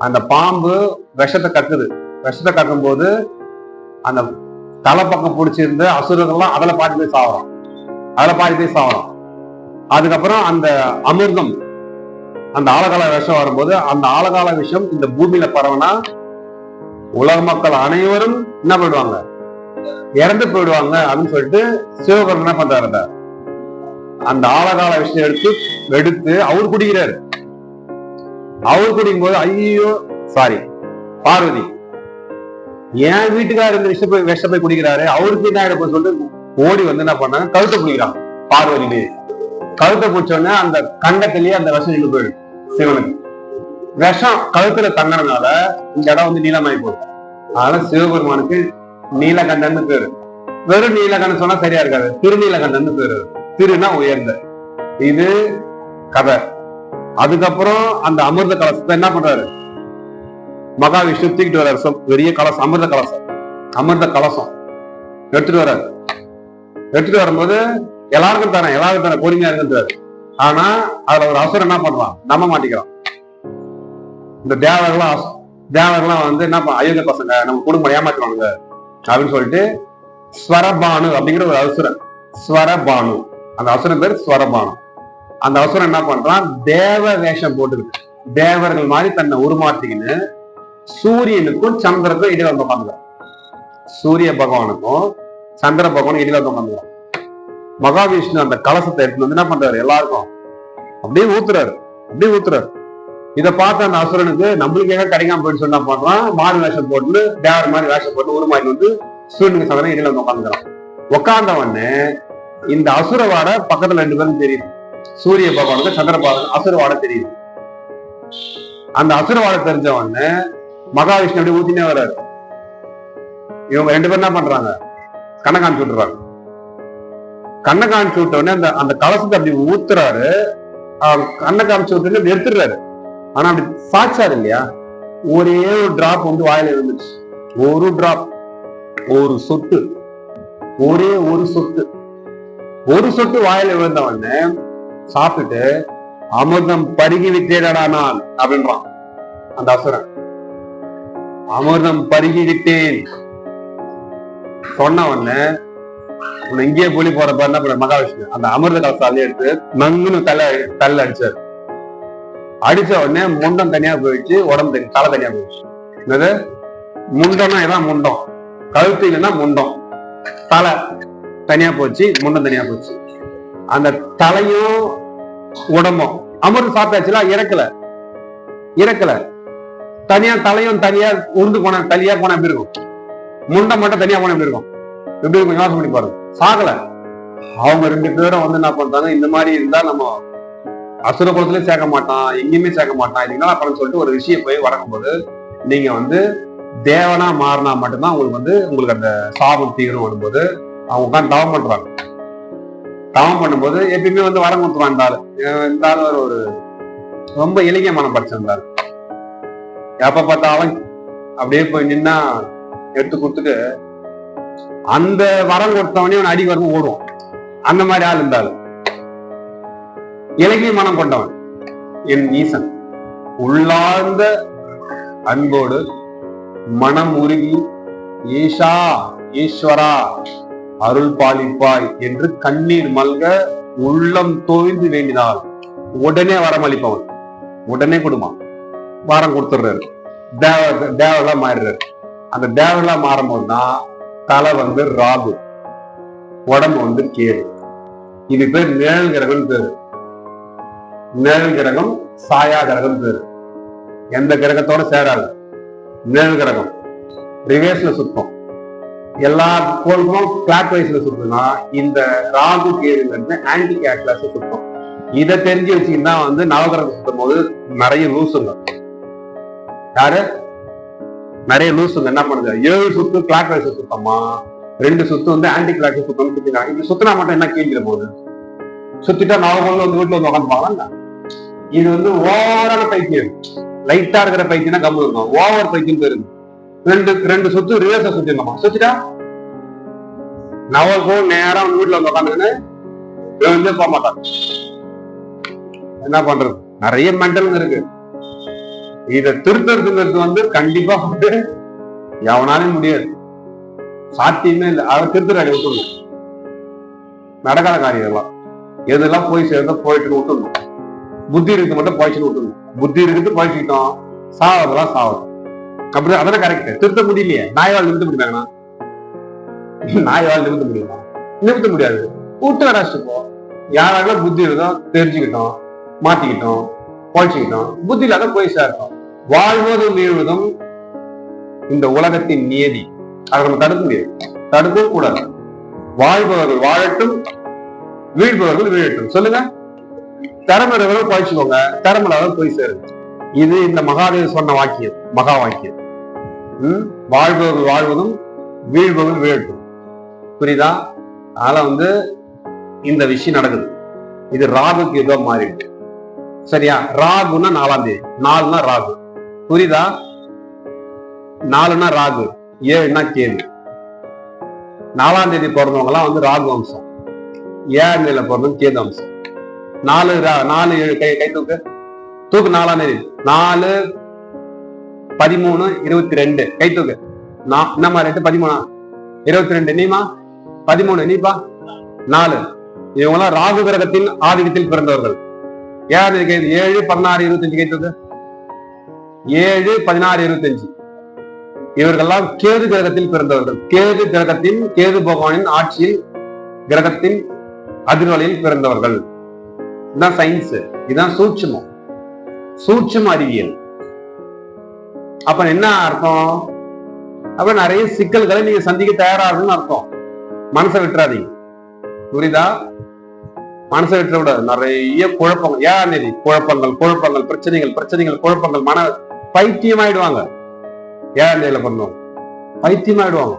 அந்த பாம்பு விஷத்தை கக்குது. விஷத்தை கக்கும் போது அந்த தலை பக்கம் பிடிச்சிருந்த அசுரர்கள்லாம் அதுல பாதி போய் சாவரம். அதுக்கப்புறம் அந்த அமிர்தம், அந்த ஆழகால விஷம் வரும்போது அந்த ஆழகால விஷம் இந்த பூமியில பரவனா உலக மக்கள் அனைவரும் என்ன போயிடுவாங்க, இறந்து போயிடுவாங்க அப்படின்னு சொல்லிட்டு சிவபெருமன் என்ன பண்றாரு, அந்த ஆழகால விஷயம் எடுத்து அவர் குடிக்கிறாரு. அவர் குடிக்கும் போது ஐயோ சாரி பார்வதி, என் வீட்டுக்காரர் இந்த விஷத்தை போய் குடிக்கிறாரு, அவருக்கு என்ன ஆயிட போய் சொல்லிட்டு ஓடி வந்து என்ன பண்ணாங்க, கழுத்தை பிடிக்கிறாங்க. பார்வதி கழுத்தை பிடிச்சோடனே அந்த கண்டத்திலேயே அந்த விஷம் நின்று போயிடும். சிவனுக்கு விஷம் கழுத்துல தங்கினதுனால இந்த இடம் வந்து நீளமாயி போகும். அதனால சிவபெருமானுக்கு நீலகண்டன் பேரு. வெறும் நீலகண்டன் சொன்னா சரியா இருக்காது, திருநீலகண்டன் பேரு. திருனா உயர்ந்த. இது கதை. அதுக்கப்புறம் அந்த அமிர்த கலசத்தை என்ன பண்றாரு, மகாவிஷ்ணு தூக்கிட்டு வர்றாரு. பெரிய கலசம், அமிர்த கலசம் எடுத்துட்டு வர்றாரு. எடுத்துட்டு வரும்போது எல்லாருக்கும் தானே பொறுமையா இருக்குன்றாரு. ஆனா அதுல ஒரு அசுரன் என்ன பண்றான், நம்ப மாட்டேங்கிறான். இந்த தேவர்கள்லாம் வந்து என்ன அயோக்கிய பசங்க, நம்ம குடும்பம் ஏமாற்றுவாங்க அப்படின்னு சொல்லிட்டு ஸ்வரபானு அப்படிங்கிற ஒரு அசுரன், ஸ்வரபானு, அந்த அசுரன் பேர் ஸ்வரபானு. அந்த அசுரன் என்ன பண்றான், தேவ வேஷம் போட்டுக்கிட்டு தேவர்கள் மாதிரி தன்னை உருமாற்றிக்கின்னு சூரியனுக்கும் சந்திரனுக்கும் இடையில வந்து உட்காந்துக்கிறான். சூரிய பகவானுக்கும் சந்திர பகவானுக்கும் இடையில வந்து உட்காந்துக்கிறான். மகாவிஷ்ணு அந்த கலசத்தை எடுத்து வந்து என்ன பண்றாரு, எல்லாருக்கும் அப்படியே ஊத்துறாரு. இதை பார்த்த அந்த அசுரனுக்கு நம்மளுக்கு எங்க கிடைக்காம போயிட்டு சொன்னா பண்றான், மாறு வேஷம் போட்டு தேவர் மாதிரி வேஷம் போட்டு உருமாறி வந்து சூரியனுக்கு சந்திரன் இடையில வந்து உட்காந்துக்கிறான். உட்கார்ந்தவொடனே இந்த அசுரவாட பக்கத்துல 2 பேரும் தெரியுது. சூரிய பகவானுக்கு சந்திர பகவானுக்கு அசுரவாட தெரியுது. அந்த அசுரவாட தெரிஞ்ச உடனே மகாவிஷ்ணு அப்படி ஊத்தினே வர்றாரு. இவங்க 2 பேரும் என்ன பண்றாங்க, கண்ணை காமிச்சு விட்டுறாங்க. கண்ணை காமிச்சு விட்ட உடனே அந்த கலசத்தை அப்படி ஊத்துறாரு. கண்ணை காமிச்சு விட்டு எடுத்துடுறாரு. ஆனா அப்படி சாட்சாரு இல்லையா, ஒரே ஒரு டிராப் வந்து வாயில இருந்துச்சு. ஒரு டிராப், ஒரு சொட்டு, ஒரே ஒரு சொட்டு வாயில விழுந்த உடனே சாப்பிட்டுட்டு அமிர்தம் பருகி விட்டேடா நான் அப்படின்றான் அந்த அசுரன். அமிர்தம் பருகி விட்டேன் சொன்ன உடனே இங்கேயே புலி போறப்ப என்ன பண்ண மகாவிஷ்ணு அந்த அமிர்த கலசாலே எடுத்து நங்குன்னு தள்ள அடிச்சாரு. அடிச்ச உடனே முண்டம் தனியா போயிடுச்சு, உடம்பு தலை தனியா போயிடுச்சு. என்னது முண்டம்னா இதான் முண்டம், கழுத்து இல்லைன்னா முண்டம், தலை தனியா போச்சு, முண்டம் தனியா போச்சு. அந்த தலையும் உடம்பும் அமிர்தம் சாப்பிட்டாச்சுல, இறக்கல தனியா, தலையும் தனியா உருந்து போன தனியா போன எப்படி இருக்கும், முண்டம் மட்டும் தனியா போன எப்படி இருக்கும், எப்படி இருக்கும் யோசனை பண்ணி பாருங்க. சாகல. அவங்க 2 பேரும் வந்து என்ன பண்றாங்க, இந்த மாதிரி இருந்தா நம்ம அசுர குலத்திலயும் சேர்க்க மாட்டான், எங்கேயுமே சேர்க்க மாட்டான், இது என்ன பண்ணு சொல்லிட்டு ஒரு விஷயம் போய் வழங்கும் போது நீங்க வந்து தேவனா மாறினா மட்டும்தான் உங்களுக்கு அந்த சாபம் தீவிரம் வரும்போது அவங்க உட்காந்து தவம் பண்ணும்போது எப்பயுமே வந்து வரம் கொடுத்துருவான். இருந்தாலும் ஒரு ரொம்ப இலக்கிய மனம் படிச்சிருந்தாரு. எப்ப பார்த்தாலும் அப்படியே போய் நின்னா எடுத்து கொடுத்துட்டு அந்த வரம் கொடுத்தவனே அவன் அடி வரும் ஓடுவான். அந்த மாதிரி ஆள் இருந்தாலும் இலக்கிய மனம் கொண்டவன் என் ஈசன். உள்ளார்ந்த அன்போடு மனம் உருகி ஈஷா ஈஸ்வரா அருள் பாலிப்பாய் என்று கண்ணீர் மல்க உள்ளம் தோய்ந்து வேண்டினால் உடனே வரமளிப்பவன், உடனே கொடுப்பான். வாரம் கொடுத்துடுறாரு. தேவலா மாறிடுறாரு. அந்த தேவலா மாறும் போதுதான் தலை வந்து ராகு, உடம்பு வந்து கேது. இது பேர் நிழல் கிரகம் பேரு. நிழல் கிரகம் சாயா கிரகம் பேரு. எந்த கிரகத்தோட சேராது. நிழல் கிரகம் ரிவேர்ஸ்ல சுத்தம். எல்லா கோள்களும் கிளாக் வைஸ்ல சுத்துனா இந்த ராகு கேதுங்கிறது ஆன்டி கிளாக் சுத்தம். இதை தெரிஞ்சு வச்சுக்கிட்டா வந்து நவகிரகம் சுத்தும் போது நிறைய லூசுங்க. யாரு நிறைய லூசுங்க என்ன பண்ணுது, 7 சுத்து கிளாக் வைஸ் சுத்தமா, 2 சுத்து வந்து ஆன்டி கிளாக் சுத்தம் சுத்தினாங்க. இப்படி சுத்தினா மட்டும் என்ன கேள்வியில போகுது? சுத்திட்டா நாவல் வந்து வீட்டுல வந்து உட்காந்துப்பாங்களா? இது வந்து ஓவரான பைத்தியம். லைட்டா இருக்கிற பைத்தியம்னா கம்மு இருக்கும். ஓவர் பைத்தியம் போயிருக்கு. 2 சுத்து ரிவர்ஸா சுத்திடலாமா? சுத்திட்டா நவல் நேரா வந்து வீட்டுல வந்து உட்காந்துன்னு போக மாட்டாங்க. என்ன பண்றது? நிறைய மெண்டல் இருக்கு. இதை திருத்தறதுங்கிறது வந்து கண்டிப்பா வந்து எவனாலும் முடியாது, சாத்தியமே இல்லை. அதை திருத்துறாடி விட்டுணும். நடக்காத காரியம் எல்லாம். எதெல்லாம் போய் சேர்ந்தா போயிட்டு விட்டுணும். புத்தி இருக்கு மட்டும் போயிடுச்சுன்னு விட்டுணும். புத்தி இருக்குது போயிடுச்சிட்டோம், சாவதெல்லாம் சாவது. அப்படி அதெல்லாம் கரெக்ட். திருத்த முடியலையே. நாய்வால் நிறுத்த முடியாங்கண்ணா? நாய்வால் நிறுத்த முடியுமா? நிறுத்த முடியாது. விட்டு வராச்சுப்போ. யாராலும் புத்தி இருந்தோம், தெரிஞ்சுக்கிட்டோம், மாத்திக்கிட்டோம், போயிச்சுக்கிட்டோம். புத்தி இல்லாத போய் சேர்த்தோம். வாழ்வதும் வீழ்வதும் இந்த உலகத்தின் நியதி. அதை நம்ம தடுக்க முடியாது, தடுக்கவும் கூடாது. வாழ்பவர்கள் வாழட்டும், வீழ்பவர்கள் வீழட்டும். சொல்லுங்க. திறமையாளர்கள் பழிச்சுக்கோங்க, திறமையாளர்கள் போய் சேருங்க. இது இந்த மகாதேவ் சொன்ன வாக்கியம், மகா வாக்கியம். வாழ்பவர்கள் வாழ்வதும் வீழ்பவர்கள் வீழட்டும். புரியுதா? அதனால வந்து இந்த விஷயம் நடக்குது. இது ராகுக்கு ஏதோ மாறிடுது. சரியா? ராகுன்னா 4ஆம் தேதி, 4னா ராகு. புரியுதா? 4னா ராகு, 7னா கேது. 4ஆம் தேதி பிறந்தவங்க எல்லாம் வந்து ராகு அம்சம், 7ஆம் தேதியில பிறந்தவங்க கேது அம்சம். 4 7 கை தூக்கு. 4ஆம் தேதி 4 13 22 கை தூக்கு. என்னம்மா 2 13 22 நீமா 13 நீப்பா 4. இவங்கெல்லாம் ராகு கிரகத்தின் ஆதிக்கத்தில் பிறந்தவர்கள். 7 16 25 கை தூக்கு. 7 16 25 இவர்கள்லாம் கேது கிரகத்தில் பிறந்தவர்கள். கேது கிரகத்தின், கேது பகவானின் ஆட்சியில் கிரகத்தின் அதிர்வலையில் பிறந்தவர்கள். இதுதான் சயின்ஸ், இதுதான் சூட்சுமம், சூட்சும அறிவியல். அப்ப என்ன அர்த்தம்? அப்ப நிறைய சிக்கல்களை நீங்க சந்திக்க தயாராகுன்னு அர்த்தம். மனசை விட்டுறாதீங்க. புரியுதா? மனசை விட்டுற விடாது. நிறைய குழப்பங்கள், 7ஆம் தேதி குழப்பங்கள், பிரச்சனைகள், குழப்பங்கள், மன பைத்தியமாயிடுவாங்க. 7ஆம் தேதியில பண்ணோம் பைத்தியமாயிடுவாங்க.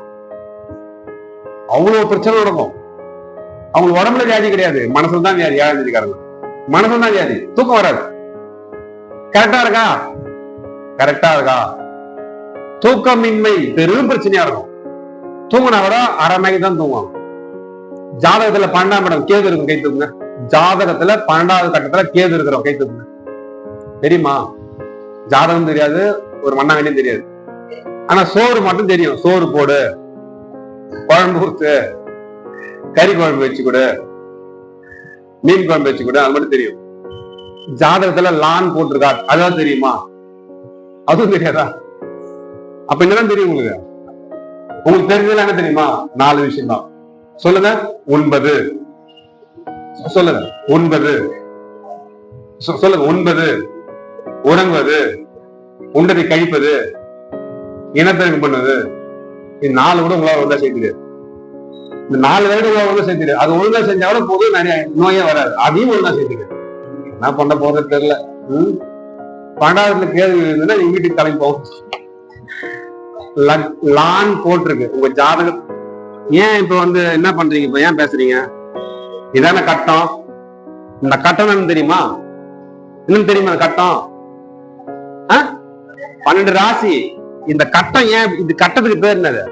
அவ்வளவு பிரச்சனை நடக்கும். அவங்க உடம்புல வியாதி கிடையாது, மனசுல தான் வியாதி. 7ஆம் தேதிக்காரங்க மனசுல தான் வியாதி. தூக்கம் வராது. கரெக்டா இருக்கா? கரெக்டா இருக்கா? தூக்கமின்மை பெரும் பிரச்சனையா இருக்கும். தூங்கினா கூட அரை மணிக்கு தான் தூங்குவாங்க. ஜாதகத்துல 12ஆம் இடம் கேது இருக்கும், கை தூக்குங்க. ஜாதகத்துல 12வது கட்டத்துல கேது இருக்கிறோம், கை தூக்குங்க. தெரியுமா? ஜாதகம் தெரியாது, ஒரு மண்ணாங்கட்டியும் தெரியாது. ஆனா சோறு மட்டும் தெரியும். சோறு போடு, குழம்பு ஊத்து, கறி குழம்பு வச்சு கொடு, மீன் குழம்பு வச்சு கொடு, அது மட்டும் தெரியும். ஜாதகத்துல லான் போட்டிருக்கா, அதான் தெரியுமா? அதுவும் தெரியாதா? அப்ப என்னதான் தெரியும் உங்களுக்கு? உங்களுக்கு தெரிஞ்சதுல என்ன தெரியுமா? 4 விஷயம் தான். சொல்லுங்க. உண்பது, சொல்லுங்க. உண்பது, சொல்லுங்க. உண்பது, உறங்குவது, உண்டதை கழிப்பது, இனப்பெருக்கம் பண்ணுவது. இது 4 கூட உங்களால் ஒழுங்கா செய்ய தெரியாது. இந்த 4 வேலை உங்களால் ஒழுங்கா செய்ய தெரியாது. அது ஒழுங்கா செஞ்சாலும் போதும், நிறைய நோயே வராது. அதையும் ஒழுங்கா செய்ய தெரியாது. என்ன பண்ண போறது தெரியல. 12வது கேள்வி இருந்ததுன்னா நீங்க வீட்டுக்கு கிளம்பி போகும். லான் போட்டிருக்கு உங்க ஜாதகம். ஏன் இப்ப வந்து என்ன பண்றீங்க? இப்ப ஏன் பேசுறீங்க? இதான கட்டம். இந்த கட்டம் என்ன தெரியுமா? இன்னும் தெரியுமா கட்டம்? 12 ராசி. இந்த கட்டம் ஏன்? இந்த கட்டத்துக்கு பேர் என்னது?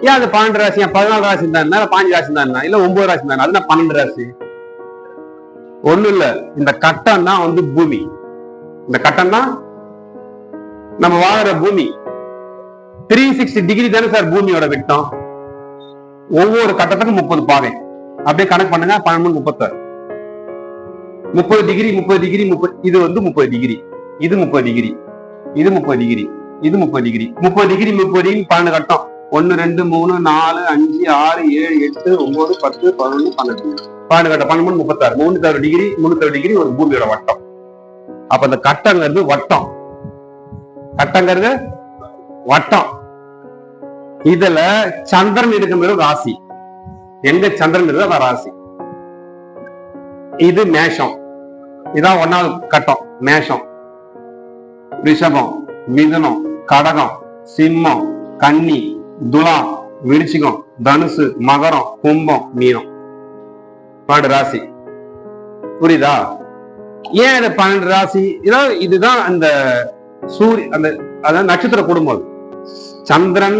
ஏன் அது 12 ராசி? 14 ராசி தான், 5 ராசி தான், இல்ல 9 ராசி தான். அது 12 ராசி. ஒண்ணும் இல்ல. இந்த கட்டம் தான் வந்து பூமி. இந்த கட்டம் தான் நம்ம வாழற பூமி. 360 டிகிரி தானே சார் பூமியோட விட்டம். ஒவ்வொரு கட்டத்துக்கும் 30 பாகை. அப்படியே கணக்கு பண்ணுங்க. 13 36 30 டிகிரி 30 டிகிரி 30. இது வந்து 30 டிகிரி, இது 30 டிகிரி, இது 30 டிகிரி, இது 30 டிகிரி, 30 டிகிரி 30 டிகிரி 12 கட்டம். 1 2 3 4 5 6 7 8 9 10 11 12 12 கட்டம். 13 36 360 டிகிரி 360 டிகிரி ஒரு பூமியோட வட்டம். அப்ப அந்த கட்டங்கிறது வட்டம். கட்டங்கிறது வட்டம். இதுல சந்திரன் இருக்கிற ராசி. எங்க சந்திரன் இருக்கிற ராசி. இது மேஷம். இதான் 1வது கட்டம். மேஷம், ரிஷபம், மிதுனம், கடகம், சிம்மம், கன்னி, துலாம், விருச்சிகம், தனுசு, மகரம், கும்பம், மீனம். 12 ராசி. புரியுதா? ஏன் இது 12 ராசி? இதுதான் அந்த அதாவது நட்சத்திர குடும்பம். சந்திரன்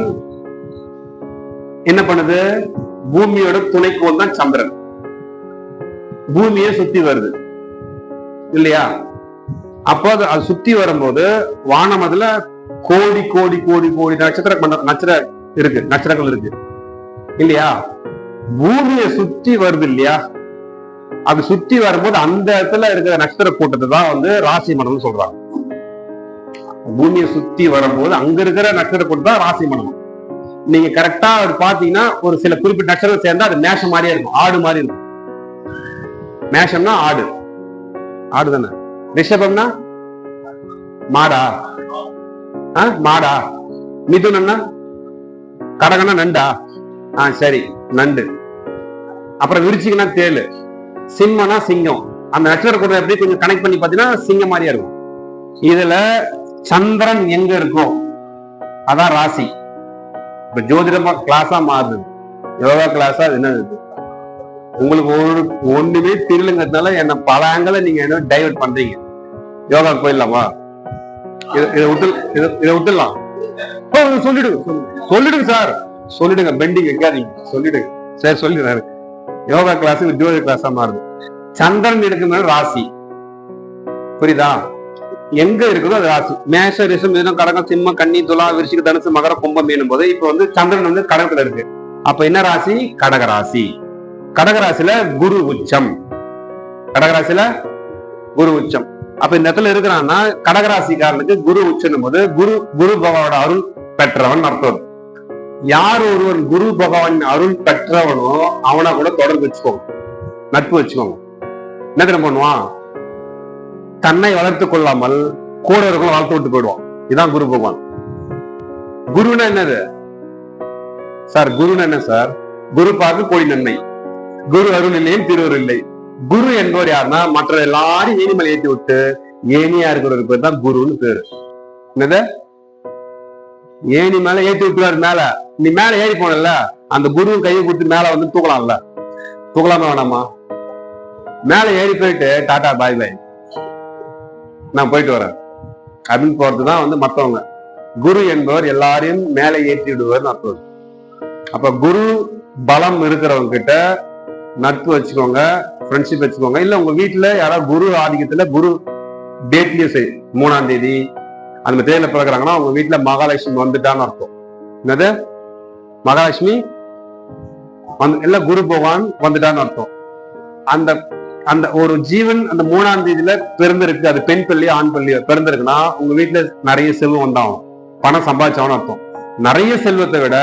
என்ன பண்ணுது? பூமியோட துணைக்கோள் தான் சந்திரன். பூமியை சுத்தி வருது இல்லையா? அப்போ அது சுத்தி வரும்போது வானமதுல கோடி கோடி கோடி கோடி நட்சத்திரங்கள் இருக்கு இல்லையா? பூமியை சுத்தி வருது இல்லையா? அது சுத்தி வரும்போது அந்த இடத்துல இருக்கிற நட்சத்திர கூட்டத்தை தான் வந்து ராசி மண்டலம் சொல்றாங்க. பூமியை சுத்தி வரும்போது அங்க இருக்கிற நட்சத்திர கூட்டம் தான் ராசி மண்டலம். நீங்க கரெக்டா பாத்தீங்கன்னா ஒரு சில குறிப்பிட்ட நட்சத்திரம் சேர்ந்தா அது மேஷம் மாதிரியே இருக்கும், ஆடு மாதிரி இருக்கும். மேஷம்னா ஆடு, ஆடு தானே. ரிஷபம்னா மாடா, மாடா. மிதுனம்னா கடகனா நண்டா, சரி நண்டு. அப்புறம் விருச்சிகனா தேளு, சிம்மனா சிங்கம். அந்த நட்சத்திர கூட்டம் எப்படி கொஞ்சம் கனெக்ட் பண்ணி பாத்தீங்கன்னா சிங்கம் மாதிரியா இருக்கும். இதுல சந்திரன் எங்க இருக்கும் அதான் ராசி. இப்ப ஜோதிடமா கிளாஸா மாறுது, யோகா கிளாஸா என்ன உங்களுக்கு ஒண்ணுமே தெரியலங்கிறதுனால என்ன பல ஆங்கில நீங்க என்ன டைவர்ட் பண்றீங்க. யோகாவுக்கு போயிடலாமா? இதை விட்டுடலாம். சொல்லிடுங்க சார், சொல்லிடுங்க. பெண்டிங் வைக்காதீங்க, சொல்லிடுங்க. சரி சொல்லிடுறாரு. யோகா கிளாஸ் ஜோதிட கிளாஸா மாறுது. சந்திரன் இருக்குமே ராசி. புரியுதா? எங்க இருக்குதோ அது ராசி. மேஷ, ரிஷம், மிதுனம், கடகம், சிம்மம், கன்னி, துலா, விருச்சிக, தனுசு, மகர, கும்பம் மீனும் போது இப்ப வந்து சந்திரன் வந்து கடகத்துல இருக்கு. அப்ப என்ன ராசி? கடகராசி. கடகராசியில குரு உச்சம். கடகராசியில குரு உச்சம். அப்ப இந்த இடத்துல இருக்கிறான்னா கடகராசிக்காரனுக்கு குரு உச்சம் போது குரு பகவானோட அருள் பெற்றவன் அர்த்தம். யார் ஒருவன் குரு பகவான் அருள் பெற்றவனோ அவனை கூட தொடர்பு வச்சுக்கோங்க, நட்பு வச்சுக்கோங்க. என்ன தெரியும் பண்ணுவான்? தன்னை வளர்த்து கொள்ளாமல் கூட இருக்க வளர்த்து விட்டு போயிடுவான். இதுதான் குரு பகவான். குருன்னா என்னது சார்? குருன்னு என்ன சார்? குரு பார்க்க கோடி நன்மை, குரு அருள் இல்லையும் திருவருள் இல்லை. குரு என்பவர் யாருன்னா மற்ற எல்லாரும் ஏனி மேல ஏற்றி விட்டு ஏனியா இருக்கிறவருக்கு பேர் தான் குருன்னு பேரு. என்னது? ஏனி மேல ஏற்றி விட்டுறாரு. மேல நீ மேல ஏறி போனல, அந்த குரு கையை கொடுத்து மேல வந்து தூக்கலாம்ல. தூக்கலாமா வேணாமா? மேல ஏறி போயிட்டு டாடா பாய் பாய் நான் போயிட்டு வரேன் அப்படின்னு போறதுதான் வந்து மத்தவங்க. குரு என்பவர் எல்லாரையும் மேல ஏற்றி விடுவார்னு அர்த்தம். அப்ப குரு பலம் இருக்கிறவங்க கிட்ட நட்பு வச்சுக்கோங்க, ஃப்ரெண்ட்ஷிப் வச்சுக்கோங்க. இல்ல உங்க வீட்டுல யாராவது குரு ஆதிக்கத்துல குரு டேட்லயும் சரி 3ஆம் தேதி அந்த தேதியில பிறகுறாங்கன்னா உங்க வீட்டுல மகாலட்சுமி வந்துட்டான்னு அர்த்தம். என்னது? மகாலட்சுமி இல்ல குரு பகவான் வந்துட்டான்னு அர்த்தம். அந்த அந்த ஒரு ஜீவன் அந்த 3ஆம் தேதியில பிறந்திருக்கு, அது பெண் பள்ளியோ ஆண் பள்ளியோ பிறந்திருக்குன்னா உங்க வீட்டுல நிறைய செல்வம் வந்தாகும், பணம் சம்பாதிச்சாவும் அர்த்தம். நிறைய செல்வத்தை விட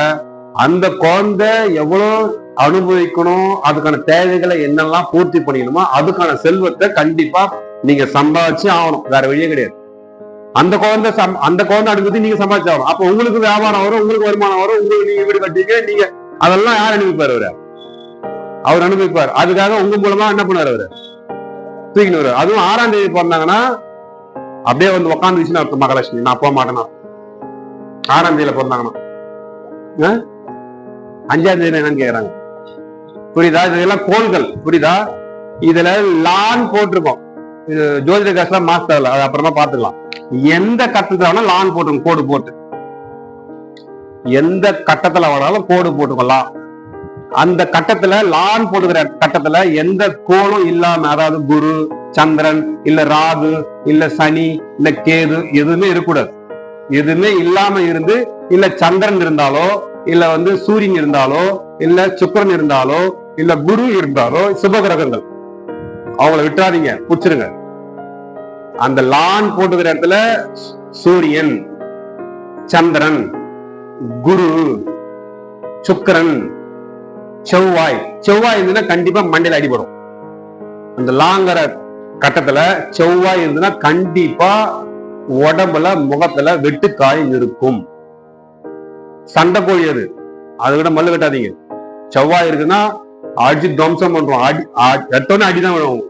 அந்த குழந்தை எவ்வளவு அனுபவிக்கணும், அதுக்கான தேவைகளை என்னெல்லாம் பூர்த்தி பண்ணிக்கணுமோ அதுக்கான செல்வத்தை கண்டிப்பா நீங்க சம்பாதிச்சு ஆகணும். வேற வழியே கிடையாது. அந்த குழந்தை அனுபவித்து நீங்க சம்பாதிச்சாகணும். அப்ப உங்களுக்கு வியாபாரம் வரும், உங்களுக்கு வருமானம் வரும், உங்களுக்கு நீங்க வீடு கட்டிங்க. நீங்க அதெல்லாம் யார் அனுபவிப்பார்? அவர் அனுபவிப்பார். அதுக்காக உங்க மூலமா என்ன பண்ணாரு? அவரு தூக்கின்னு வருவார். அதுவும் 6ஆம் தேதி பிறந்தாங்கன்னா அப்படியே வந்து உட்காந்துச்சுன்னு அர்த்தம். மகாலட்சுமி நான் போக மாட்டேன்னா 6ஆம் தேதியில பிறந்தாங்கன்னா 5ஆம் தேதி என்னன்னு கேக்குறாங்க. புரியுதா? இதெல்லாம் கோள்கள். புரியுதா? இதுல லான் போட்டிருக்கோம். இது ஜோதிட காசுல மாஸ்டர்ல அது அப்புறமா பாத்துக்கலாம். எந்த கட்டத்துல வேணா லான் போட்டுருங்க, கோடு போட்டு. எந்த கட்டத்துல வேணாலும் கோடு போட்டுக்கலாம். அந்த கட்டத்துல லான் போட்டுக்கிற கட்டத்துல எந்த கோளும் இல்லாம, அதாவது குரு, சந்திரன், இல்ல ராகு, இல்ல சனி, இல்ல கேது எதுவுமே இருக்கக்கூடாது. எதுவுமே இல்லாம இருந்து, இல்ல சந்திரன் இருந்தாலோ, இல்ல வந்து சூரியன் இருந்தாலோ, இல்ல சுக்கிரன் இருந்தாலோ, இல்ல குரு இருந்தாலோ, சுபகிரகங்கள் அவங்கள விட்டுறாதீங்க, புடிச்சிருங்க. அந்த லான் போட்டுக்கிற இடத்துல சூரியன், சந்திரன், குரு, சுக்கிரன், செவ்வாய் இருந்ததுன்னா கண்டிப்பா மண்டையில அடிபடும். அந்த லாங்கர கட்டத்துல செவ்வாய் இருந்ததுன்னா கண்டிப்பா உடம்புல முகத்துல வெட்டுக்காயம் இருக்கும். சண்டை கோழி அதை விட மல்லு கட்டாதீங்க. செவ்வாய் இருக்குன்னா அடி துவம்சம் பண்றோம். எடுத்தோன்னே அடிதான் விடுவோம்,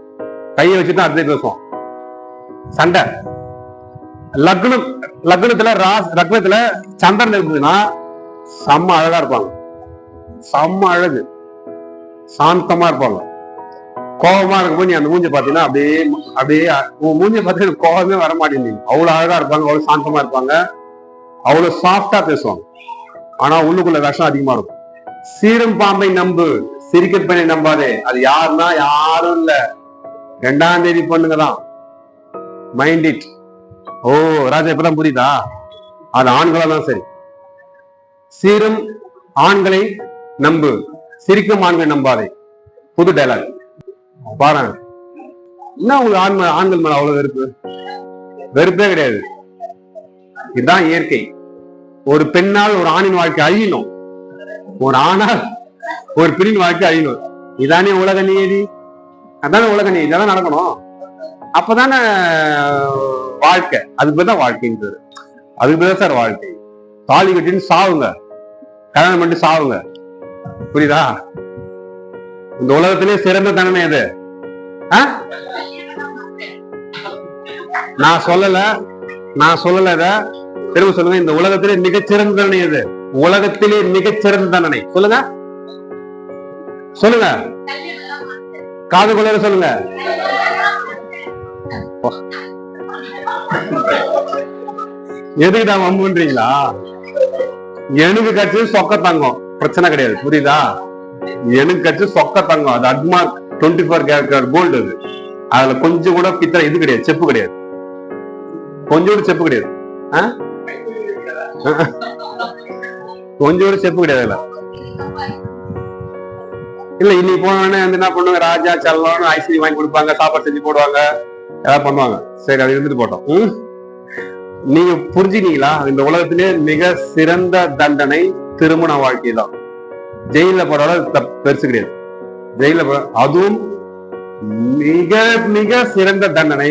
கையை வச்சுதான் அடுத்த பேசுவோம். சண்டை. லக்னத்துல சந்திரன் இருக்குதுன்னா செம்ம அழகா இருப்பாங்க. செம்ம அழகு, சாந்தமா இருப்பாங்க. கோபமா இருக்கும்போது நீ அந்த மூஞ்ச பாத்தீங்கன்னா அப்படியே அப்படியே உன் மூஞ்ச பார்த்தீங்கன்னா கோபமே வர மாட்டேங்குது. அவ்வளவு அழகா இருப்பாங்க, அவ்வளவு சாந்தமா இருப்பாங்க, அவ்வளவு சாஃப்டா பேசுவாங்க. ஆனா உள்ளுக்குள்ள விஷம் அதிகமா இருக்கும். சீரும் பாம்பை நம்பு, சிரிக்கப்பனை நம்பாதே. அது யாருன்னா யாரும் இல்ல, 2ஆம் தேதி பொண்ணுங்க தான். Mind it. ஓ ராஜா, இப்பதான் புரியுதா? அது ஆண்களா தான் சரி. சீரும் ஆண்களை நம்பு, சிரிக்கும் ஆண்களை நம்பாதே. புது டைலாக் பாருங்க. என்ன உங்களுக்கு ஆண்கள் மேல அவ்வளவு வெறுப்பு? வெறுப்பே கிடையாது. இதுதான் இயற்கை. ஒரு பெண்ணால் ஒரு ஆணின் வாழ்க்கை அழியணும், ஒரு ஆணால் ஒரு பெண்ணின் வாழ்க்கை அழியணும். இதானே உலக நீதி. அதானே உலக நீதி. இதான் நடக்கணும். அப்பதானே வாழ்க்கை. அதுக்கு பேர் தான் வாழ்க்கைன்றது. அதுக்கு பேர் சார் வாழ்க்கை. தாலி கட்டின்னு சாவுங்க, கல்யாணம் பண்ணிட்டு சாவுங்க. புரியுதா? இந்த உலகத்திலே சிறந்த தண்டனை எது? நான் சொல்லல இத திரும்ப சொல்லுங்க. இந்த உலகத்திலே மிகச்சிறந்த தண்டனை எது? உலகத்திலே மிகச்சிறந்த தண்டனை சொல்லுங்க, சொல்லுங்க, காது கொள்ள சொல்லுங்க. எதுக்குடா வம்புன்றீங்களா? எனக்கு கட்சி சொக்க தங்கம், பிரச்சனை கிடையாது. புரியுதா? எனக்கு கட்சி சொக்க தங்கம். அது அட்மார்க் 24 கேரட் கோல்டு. அதுல கொஞ்சம் கூட பித்தளை இது கிடையாது, செப்பு கிடையாது, கொஞ்சம் கூட செப்பு கிடையாது. கொஞ்சம் கூட செப்பு கிடையாது. இல்ல இன்னைக்கு போனோடனே வந்து என்ன பண்ணுவாங்க, ராஜா செல்லம் ஐஸ்கிரீம் வாங்கி கொடுப்பாங்க, சாப்பாடு செஞ்சு போடுவாங்க, ஏதாவது பண்ணுவாங்க. சரி, அது இருந்துட்டு போட்டோம். நீங்க புரிஞ்சுனீங்களா? இந்த உலகத்திலே மிக சிறந்த தண்டனை திருமண வாழ்க்கை தான். ஜெயில போட பெருசு கிடையாது. ஜெயில அதுவும் மிக மிக சிறந்த தண்டனை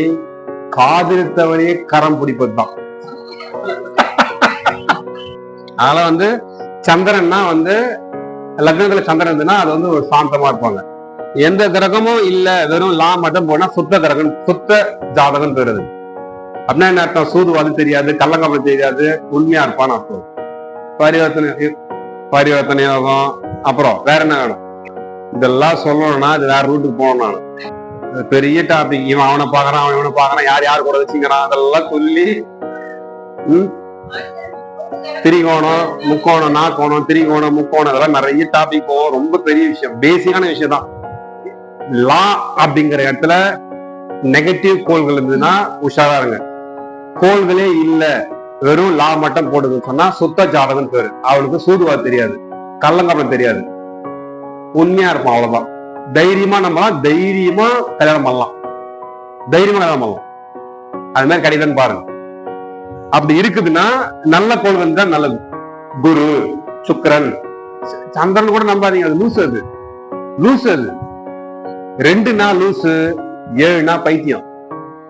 காதலித்தவரையே கரம் பிடிப்பது தான். அதனால வந்து சந்திரன்னா வந்து லக்னத்துல சந்திரன் இருந்துன்னா அது வந்து ஒரு சாந்தமா இருப்பாங்க. எந்த கிரகமும் இல்ல, வெறும் லா மட்டும் போனா சுத்த கிரகம், சுத்த ஜாதகம் பெறுது. அப்படின்னா என்ன அர்த்தம்? சூதுவாது தெரியாது, கள்ளங்கபலம் தெரியாது, உண்மையா இருப்பான்னு அர்த்தம். பரிவர்த்தனை யோகம். அப்புறம் வேற என்ன வேணும்? இதெல்லாம் சொல்லணும்னா அது வேற ரூட்டுக்கு போகணும். நான் பெரிய டாபிக். இவன் அவனை பாக்குறான், அவன் இவனை பாக்குறான், யார் யார் கூட வச்சுக்கிறான், அதெல்லாம் சொல்லி திரிகோணம், முக்கோணம், நாக்கோணம், திரிகோணம், முக்கோணம், அதெல்லாம் நிறைய டாபிக் போகும். ரொம்ப பெரிய விஷயம், பேசிக்கான விஷயம் தான். லா அப்படிங்கிற இடத்துல நெகட்டிவ் கோள்கள் இருந்ததுன்னா உஷாரா இருங்க. கோள்களே இல்ல, வெறும் லா மட்டும் போடுதுன்னு சொன்னா சுத்த ஜாதகம் பேரு. அவளுக்கு சூதுவாது தெரியாது, கள்ளங்கபலம் தெரியாது, உண்மையா இருப்பான். அவ்வளவுதான். தைரியமா நம்மளாம் தைரியமா கல்யாணம் பண்ணலாம், தைரியமா கல்யாணம் பண்ணலாம். அது மாதிரி கிடைக்குதுன்னு பாருங்க. அப்படி இருக்குதுன்னா நல்ல கோள்கள் தான் நல்லது. குரு, சுக்கிரன், சந்திரன் கூட நம்பாதீங்க, அது லூசு. அது லூசு. அது 2 நாள் லூசு, 7 நாள் பைத்தியம்.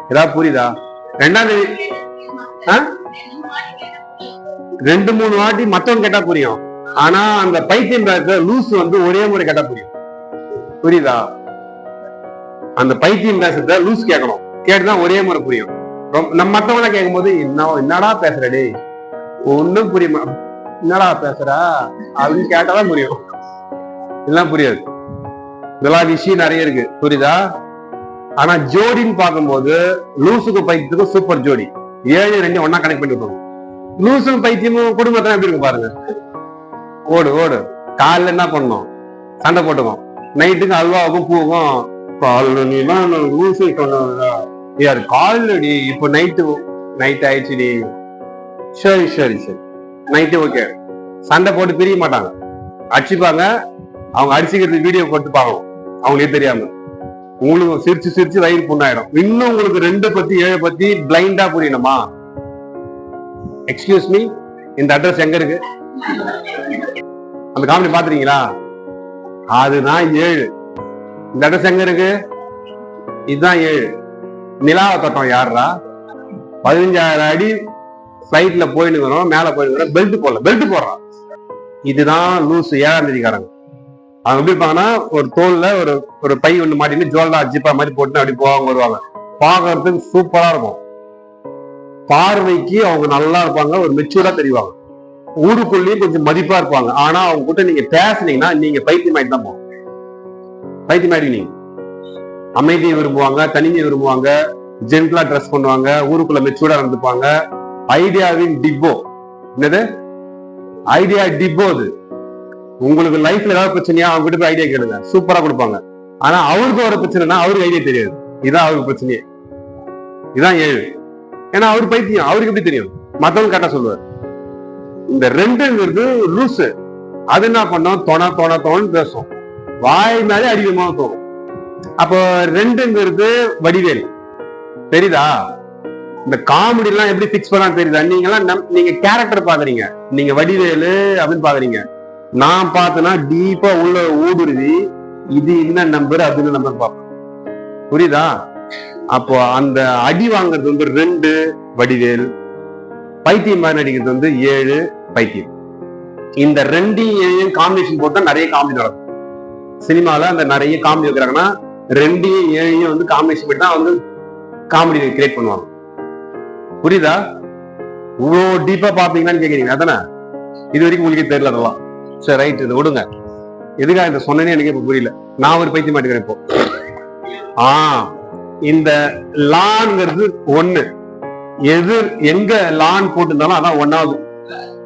ஏதாவது புரியுதா? 2ஆம் தேதி 2-3 வாட்டி மத்தவங்க கேட்டா புரியும். ஆனா அந்த பைத்தியம் லூசு வந்து ஒரே முறை கேட்டா புரியும். புரியுதா? அந்த பைத்தியம் பேசுறத லூஸ் கேட்கணும், கேட்டுதான் ஒரே முறை புரியும். நம்ம மத்தவங்கள கேட்கும் போது என்னடா பேசுறடே, ஒண்ணும் புரியுமா, என்னடா பேசுற அப்படின்னு கேட்டாதான் புரியும், இதெல்லாம் புரியாது. இதெல்லாம் விஷயம் நிறைய இருக்கு. புரியுதா? ஆனா ஜோடின்னு பார்க்கும்போது லூசுக்கு பைத்தியத்துக்கும் சூப்பர் ஜோடி. 7-2 ஒன்னா கனெக்ட் பண்ணி விட்டுருவோம். லூசும் பைத்தியமும் குடும்பத்தான் எப்படி இருக்கு பாருங்க. ஓடு காலைல என்ன பண்ணோம், சண்டை போட்டுக்கோம். நைட்டுக்கு அல்வாவுக்கும் பூவுக்கும் லூசு யாரு காலடி. இப்போ நைட் ஆயிடுச்சுடி. சரி நைட்டு ஓகே. சண்டை போட்டு பிரிய மாட்டாங்க, அடிச்சுப்பாங்க. அவங்க அடிச்சுக்கிறது வீடியோ போட்டு பார்க்கணும், அவங்களே தெரியாம. உங்களுக்கு சிரிச்சு வயிறு புண்ணாயிடும். இன்னும் உங்களுக்கு 2 பத்தி 7 பத்தி பிளைண்டா புரியணுமா? எக்ஸ்கியூஸ் மீ, இந்த அட்ரஸ் எங்க இருக்கு? அந்த காமெடி பாத்துறீங்களா? அதுதான் 7. இந்த அட்ரஸ் எங்க இருக்கு? இதுதான் 7. நிலாவை தொட்டம் யாருடா? 15,000 அடி பிளைட்ல போயினுக்கிறோம், மேல போயினுக்கிறோம், பெல்ட் போடுறான். இதுதான் லூசு 7ஆம் தேதிக்காரங்க. அவங்க எப்படி இருப்பாங்கன்னா, ஒரு தோல்ல ஒரு பை ஒண்ணு மாட்டின்னு ஜுவல்லா ஜிப்பா மாதிரி போட்டு அப்படி போவாங்க, வருவாங்க. பாக்குறதுக்கு சூப்பரா இருக்கும். பார்வைக்கு அவங்க நல்லா இருப்பாங்க, ஒரு மெச்சூரா தெரிவாங்க. ஊருக்குள்ளேயும் கொஞ்சம் மதிப்பா இருப்பாங்க. ஆனா அவங்க கிட்ட நீங்க பேசுனீங்கன்னா நீங்க பைத்தியமாயிட்டு தான் போகும். பைத்தியமாயிட்டு நீங்க அமைதியை விரும்புவாங்க, தனிமையை விரும்புவாங்க, ஜென்டலா ட்ரெஸ் பண்ணுவாங்க, ஊருக்குள்ள மெச்சூர்டா நடந்துப்பாங்க. ஐடியாவின் டிப்போ. என்னது ஐடியா டிப்போ? அது உங்களுக்கு லைஃப்ல ஏதாவது பிரச்சனையா அவங்க கிட்ட போய் ஐடியா கேளுங்க, சூப்பரா கொடுப்பாங்க. ஆனா அவருக்கு ஒரு பிரச்சனைனா அவருக்கு ஐடியா தெரியாது. இதான் அவருக்கு பிரச்சனையே. இதான் 7. ஏன்னா அவரு பைத்தியம், அவருக்கு எப்படி தெரியும்? மத்தவங்க கரெக்டா சொல்லுவார். இந்த 2ங்கிறது லூசு. அது என்ன பண்ணோம்? தொணன்னு பேசும், வாய் மேலே அடிக்கமா தோணும். அப்போ 2ங்கிறது வடிவேல். தெரியுதா? இந்த காமெடி எல்லாம் எப்படி பிக்ஸ் பண்ணான்னு தெரியுதா? நீங்க கேரக்டர் பாக்குறீங்க, நீங்க வடிவேலு அப்படின்னு பாக்குறீங்க. நான் பார்த்தேன்னா டீப்பா உள்ள ஊடுருவி இது என்ன நம்பர் அது நம்பர் பார்ப்பேன். புரியுதா? அப்போ அந்த அடி வாங்குறது வந்து 2 வடிவேல், பைத்தியம் மாதிரி நடிக்கிறது வந்து 7 பைத்தியம். இந்த 2 காம்பினேஷன் போட்டா நிறைய காமெடி நடக்கும். சினிமால அந்த நிறைய காமெடி வைக்கிறாங்கன்னா 2 வந்து காம்பினேஷன் போட்டு தான் வந்து காமெடி கிரியேட் பண்ணுவாங்க. புரியுதா? இவ்வளோ டீப்பா பாப்பீங்கன்னு கேக்குறீங்க அதானே? இது வரைக்கும் உங்களுக்கு தெரியல அதெல்லாம். சரி ரைட், இதை விடுங்க. எதுக்காக இதை சொன்னேன்னு எனக்கு இப்ப புரியல. நான் ஒரு பைத்தியம் மாட்டேங்கிறேன் இப்போ. இந்த லான்ங்கிறது 1. எங்க லான் போட்டிருந்தாலும் அதான் 1வது